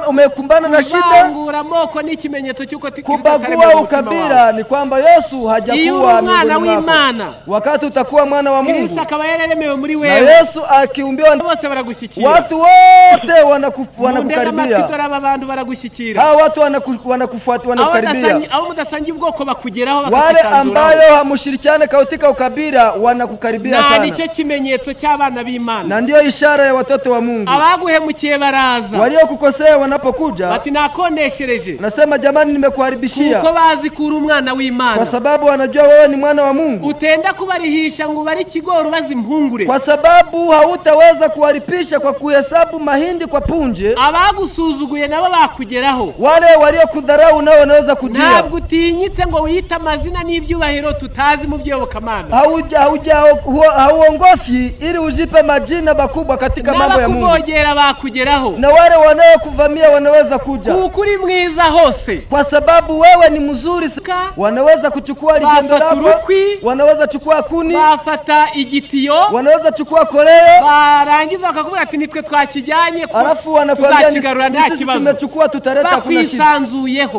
umekumbana na shida. Ngura moko ni ikimenyetso cyuko kubagua ukabila ni kwamba Yesu hajakuwa mwana w'Imana. Wakati utakuwa mwana wa Mungu, Kristo akaba yararemewe muri wewe, na Yesu akiumbiwa, bose baragushyikira, watu wote wanakukaribia, abantu baragushyikira, hao watu wanakufuata, wanakukaribia. Abo mudasangiye ubwoko bakugeraho, wale ambayo hamushirikiane katika ukabila wanakukaribia sana. Na nicyo kimenyetso cy'abana b'Imana, na ndio ishara ya watoto wa Mungu. Abaguhemukiye baraza, waliokukosea wanapokuja bati nakoneshereje, nasema jamani nimekuharibishia, kuko bazi kuri umwana w'Imana, kwa sababu wanajua wewe ni mwana wa Mungu. Utenda kubarihisha ngo bari kigoro bazi impungure, kwa sababu hautaweza kuwalipisha kwa kuhesabu mahindi kwa punje. Abagusuzuguye nabo bakugeraho, wale waliokudharau nao wanaweza kujia. Ntabwo utinyitse ngo wiyita amazina n'ibyubahiro tutazi mu byobokamana, hauongofi ili ujipe majina makubwa katika mambo ya Mungu. N'abakuvogera bakugeraho, na wale wanaokuvamia wanaweza kuja, ukuri mwiza hose, kwa sababu wewe ni mzuri, wanaweza kuchukua lijembe lako, wanaweza chukua kuni, bafata igitiyo, wanaweza chukua koleo, barangiza bakakubwira ati nitwe twakijyanye, alafu wanakuambia sisi tumechukua tutaleta kuna shida.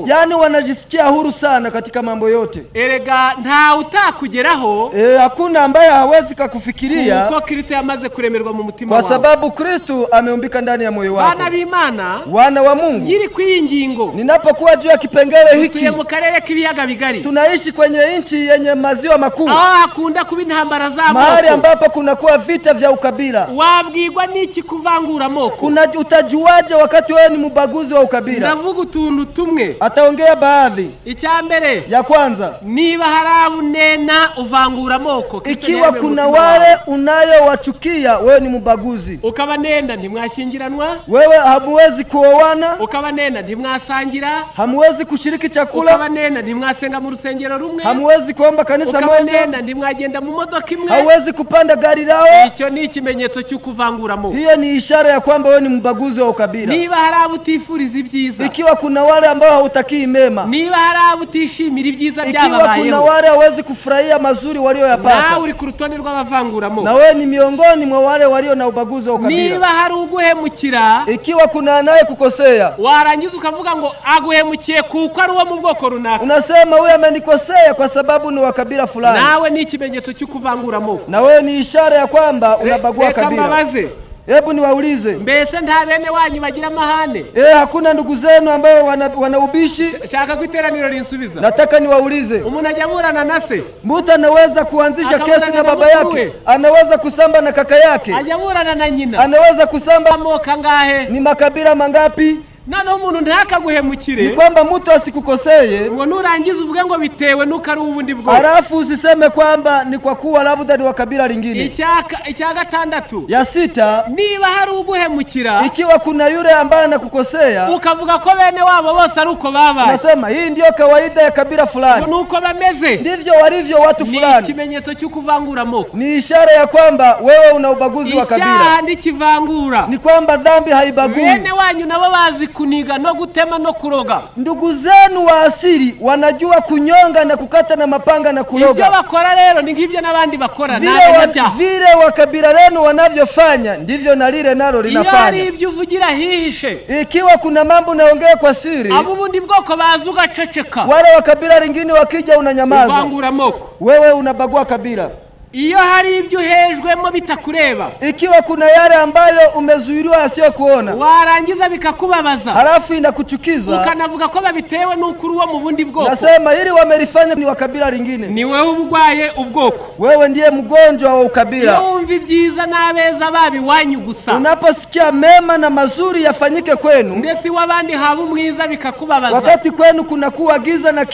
Yani wanajisikia huru sana katika mambo yote. Erega nta utakugeraho, hakuna ambaye hawezi kukufikiria, kuko Kristo yamaze kuremerwa mu mutima wao, kwa sababu Kristo ameumbika ndani ya moyo wako. Bana b'Imana, wana wa Mungu, ngiri kwingingo, ninapokuwa juu ya kipengele hiki, tuye mu karere k'ibiyaga bigari, tunaishi kwenye nchi yenye maziwa makuu, akunda kuba intambara z'amoko, mahali ambapo kuna kuwa vita vya ukabila. Wabwirwa niki kuvangura amoko? Utajuaje wakati wewe ni mbaguzi wa ukabila? Ndavuga utuntu tumwe, ataongea baadhi. Icyambere, ya kwanza, niba harabunena uvangura amoko, ikiwa kuna wale unayowachukia wewe ni mbaguzi, ukabanenda ntimwashyingiranwa, wewe hamuwezi kuoana, ukabanenda ntimwasangira, hamuwezi kushiriki chakula, ukabanenda ntimwasenga mu rusengero rumwe, hamuwezi hawezi kuomba kanisa moja, ndimwagenda mu modoka imwe, hawezi kupanda gari lao. Icyo ni ikimenyetso cy'ukuvanguramo. Hiyo ni ishara ya kwamba wewe ni mbaguzi wa ukabila. Niba hari abutifuriza ibyiza, ikiwa kuna wale ambao hautakii mema, niba hari abutishimira ibyiza byababayeho, ikiwa kuna wale hawezi kufurahia mazuri walioyapata, nawe uri ku rutonde rw'abavanguramo, na wewe ni miongoni mwa wale walio na ubaguzi wa ukabila. Niba hari uguhemukira, ikiwa kuna anaye kukosea, warangiza ukavuga ngo aguhemukiye kuko ari uwo mu bwoko runaka, unasema huyu amenikosea kwa sababu ni wa kabila fulani, nawe ni ikimenyetso cy'ukuvanguramo, na wewe ni ishara ya kwamba unabagua kabila. Hebu niwaulize, mbese nta bene wanyu bagira amahane? Hakuna ndugu zenu ambao wanaubishi? Shaka kwiteraniro rinsubiza. Nataka niwaulize, umuntu ajaburana na se, mtu anaweza kuanzisha kesi na baba yake, anaweza kusamba na kaka yake, ajaburana na nyina, anaweza kusamba amoka ngahe, ni makabila mangapi? Nano umuntu ntakaguhemukire, ni kwamba mtu asikukoseye ngo nurangiza uvuge ngo bitewe nuko ari ubundi bwo, alafu usiseme kwamba ni kwa kuwa labda ni wa kabila lingine. Icya gatandatu, ya sita, niba hari uguhemukira, ikiwa kuna yule ambaye anakukosea, ukavuga ko bene wabo bose ari uko babaye, nasema hii ndio kawaida ya kabila fulani, nuko bameze, ndivyo walivyo watu fulani, ni ikimenyetso cy'ukuvangura amoko, ni ishara ya kwamba wewe una ubaguzi wa kabila. Icyaha ndikivangura, ni kwamba dhambi haibagui. Bene wanyu nabo bazi kuniga no gutema no kuroga, ndugu zenu wa asili wanajua kunyonga na kukata na mapanga na kuroga. Ibyo bakora rero ni ngibyo nabandi bakora, vile wa kabila lenu wanavyofanya ndivyo na lile nalo linafanya. Iyo ari ibyo uvugira hihishe, ikiwa kuna mambo naongea kwa siri, abo bundi bwoko bazuga ceceka, wale wa kabila lingine wakija unanyamaza, uvangura amoko, wewe unabagua kabila. Iyo hari ibyo hejwemo bitakureba, ikiwa kuna yale ambayo umezuiliwa asiyo kuona, warangiza bikakubabaza, halafu inakuchukiza, ukanavuga ko babitewe n'ukuri wo mu bundi bwoko, nasema ili wamelifanya ni wa kabila lingine, ni wewe ubugwaye ubwoko, wewe ndiye mgonjwa wa ukabila. Umva ibyiza n'abeza babi wanyu gusa, unaposikia mema na mazuri yafanyike kwenu, ndetse wabandi haba umwiza bikakubabaza, wakati kwenu kuna kuwa giza na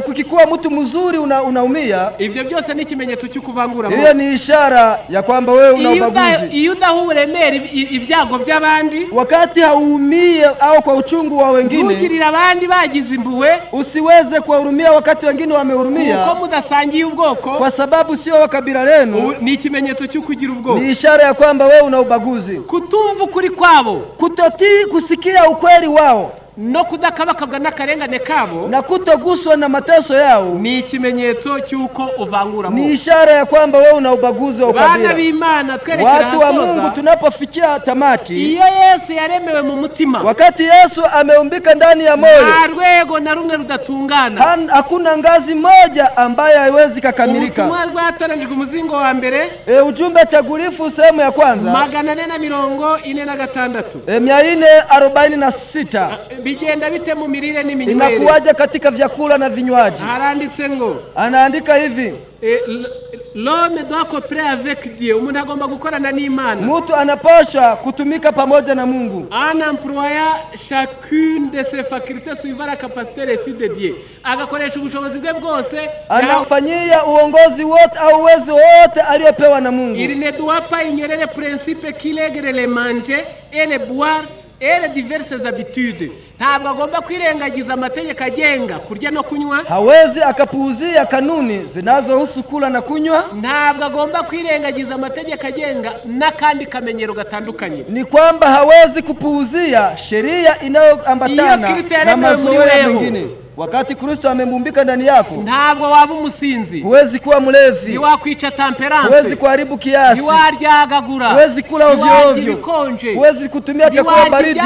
kukikuwa mtu mzuri unaumia, ibyo byose ni ikimenyetso cy'ukuvangura. Hiyo ni ishara ya kwamba wewe una ubaguzi. Iyo udahuburemera ibyago by'abandi, wakati haumie au kwa uchungu wa wengine, ugirira abandi bagize imbuwe, usiweze kuwahurumia wakati wengine wamehurumia, kuko mudasangiye ubwoko, kwa sababu sio wa kabila lenu, ni ikimenyetso cy'ukugira ubwoko, ni ishara ya kwamba wewe una ubaguzi. Kutumva ukuri kwabo, kutotii kusikia ukweli wao, no kudakabakabwa n'akarengane kabo, na kutoguswa na mateso yao, ni ikimenyetso cy'uko uvanguramo, ni ishara ya kwamba wewe una ubaguzi wa ukabila. Bana b'Imana twerekera watu wa Mungu, tunapofikia tamati, iyo Yesu yaremewe mu mutima, wakati Yesu ameumbika ndani ya moyo, rwego na rumwe rudatungana, hakuna ngazi moja ambaye haiwezi kukamilika. Ubutumwa bwatoranijwe umuzingo wa mbere, ujumbe chagulifu sehemu ya kwanza 446, 446, bigenda bite mu mirire n'iminywere, inakuwaje katika vyakula na vinywaji. Haranditse ngo, anaandika hivi, l'homme doit coopérer avec Dieu, umuntu agomba gukorana n'Imana, mtu anapaswa kutumika pamoja na Mungu, en employant chacune de ses facultés suivant la capacité reçue de Dieu, agakoresha ubushobozi bwe bwose, anafanyia uongozi wote au uwezo wote aliopewa na Mungu. Il ne doit pas ignorer les principes qui règlent le manger et le boire et les diverses habitudes. Ntabwo agomba kwirengagiza amategeko agenga kurya no kunywa, hawezi akapuuzia kanuni zinazohusu kula na kunywa, ntabwo agomba kwirengagiza amategeko agenga n'akandi kamenyero gatandukanye, ni kwamba hawezi kupuuzia sheria inayoambatana na mazoea mengine. Wakati Kristo amemumbika ndani yako, ntabwo waba umusinzi, huwezi kuwa mlevi, wakwica temperance, huwezi kuharibu kiasi, waryagagura, huwezi kula ovyo ovyo, huwezi kutumia chakula baridi,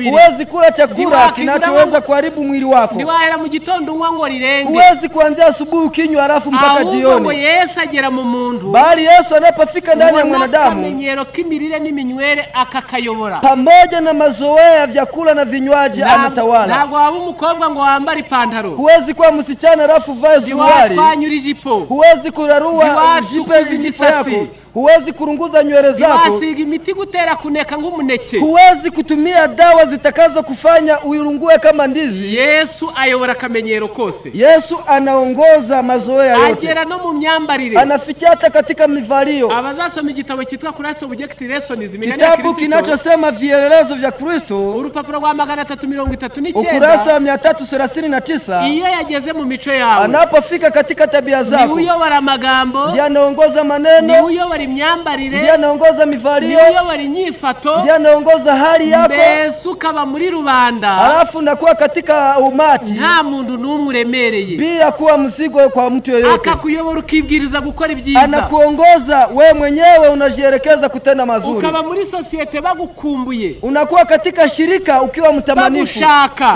huwezi kula chakula kinachoweza kuharibu mwili wako, niwahera mu gitondo unywa ngo rirenge, huwezi kuanzia asubuhi kinywa halafu mpaka jioni. Ngo Yesu agera mu muntu, bali Yesu anapofika ndani ya mwanadamu, kamenyero k'imirire n'iminywere akakayobora, pamoja na mazoea ya vyakula na vinywaji anatawala. Ntabwo waba umukobwa ngo wambare ipantaro, huwezi kuwa msichana halafu vae suruali, kwanyura ijipo, huwezi kurarua jipe vijipo yako, Huwezi kurunguza nywele zako. Wasiga imiti gutera kuneka nk'umuneke. Huwezi kutumia dawa zitakazo kufanya uirungue kama ndizi. Yesu ayobora akamenyero kose. Yesu anaongoza mazoea yote. Agera no mu myambarire. Anafikia hata katika mivalio. Abazasoma igitabo cyitwa Christ Object Lessons imigani ya Kristo. Kitabu kinachosema vielelezo vya Kristo. Urupapuro rwa 339. Ukurasa wa 339. Iyo yageze mu mico yawe. Anapofika katika tabia zako. Ni uyobora amagambo. Ndiye anaongoza maneno. Ni uyobora imyambarire. Ndiye anaongoza mivalio. Ni uyobora inyifato. Ndiye anaongoza hali yako. Mbese ukaba muri rubanda. Alafu nakuwa katika umati. Nta muntu n'umuremereye. Bila kuwa mzigo kwa mtu yeyote. Akakuyobora ukibwiriza gukora ibyiza. Anakuongoza wewe mwenyewe unajielekeza kutenda mazuri. Ukaba muri societe bagukumbuye. Unakuwa katika shirika ukiwa mtamanifu.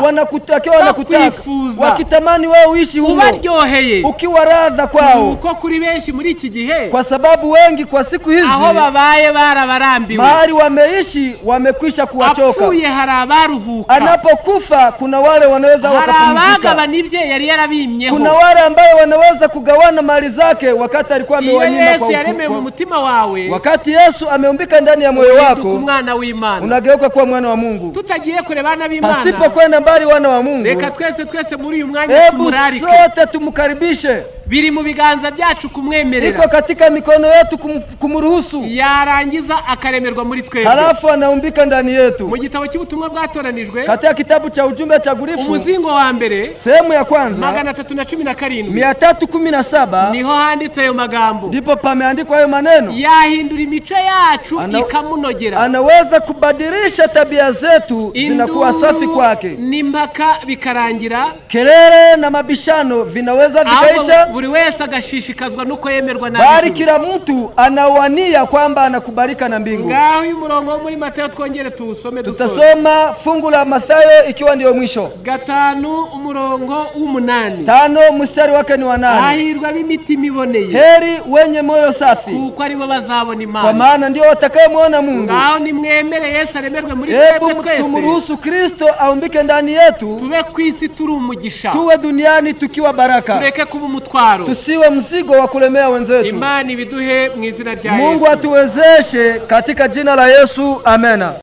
Wanakutakia wanakutaka. Wakitamani wewe uishi humo. Ubaryoheye. Ukiwa radha kwao. Uko kuri benshi muri iki gihe. Kwa sababu wengi kwa siku hizi. Aho babaye barabarambiwe. Mahali wameishi wamekwisha kuwachoka. Apfuye harabaruhuka. Anapokufa kuna wale wanaweza wakapumzika. Harabagaba nibye yari yarabimyeho. Kuna wale ambao wanaweza kugawana mali zake wakati alikuwa amewanyima kwa Yesu yaremeye mu mutima wawe. Wakati Yesu ameumbika ndani ya moyo wako. Umwana w'Imana. Unageuka kuwa mwana wa Mungu. Tutagiye kurebana b'Imana. Pasipo kwenda mbali wana wa Mungu. Reka twese muri uyu mwanya tumurarike. Sote tumukaribishe. Biri mu biganza byacu kumwemerera. Iko katika mikono yetu kumruhusu. Yarangiza akaremerwa muri twebwe. Halafu anaumbika ndani yetu. Mu gitabo cy'ubutumwa bwatoranijwe. Katika kitabu cha ujumbe cha Gurifu. Umuzingo wa mbere. Sehemu ya kwanza. 317. Niho handitse ayo magambo. Ndipo pameandikwa hayo maneno. Yahindura imico yacu ikamunogera. Anaweza kubadilisha tabia zetu zinakuwa safi kwake. Nimpaka bikarangira. Kelele na mabishano vinaweza vikaisha. Buri wese agashishikazwa nuko yemerwa na bali kila mtu anawania kwamba anakubalika na mbingu. Ngaho uyu murongo muri Mateo twongere tuusome dusome. Tutasoma fungu la Mathayo ikiwa ndio mwisho. 5 umurongo w'8. 5 mstari wake ni wa 8. Ahirwa b'imitima iboneye. Heri wenye moyo safi. Kuko ari bo bazabona Imana. Kwa maana ndio watakayemwona Mungu. Ngaho nimwemere Yesu aremerwe muri twebwe twese. Tumruhusu Kristo aumbike ndani yetu. Tube kwisi turi umugisha. Tuwe duniani tukiwa baraka. Tureke kuba umutwaro. Tusiwe mzigo wa kulemea wenzetu. Imani biduhe mu izina rya Yesu. Mungu atuwezeshe katika jina la Yesu. Amena.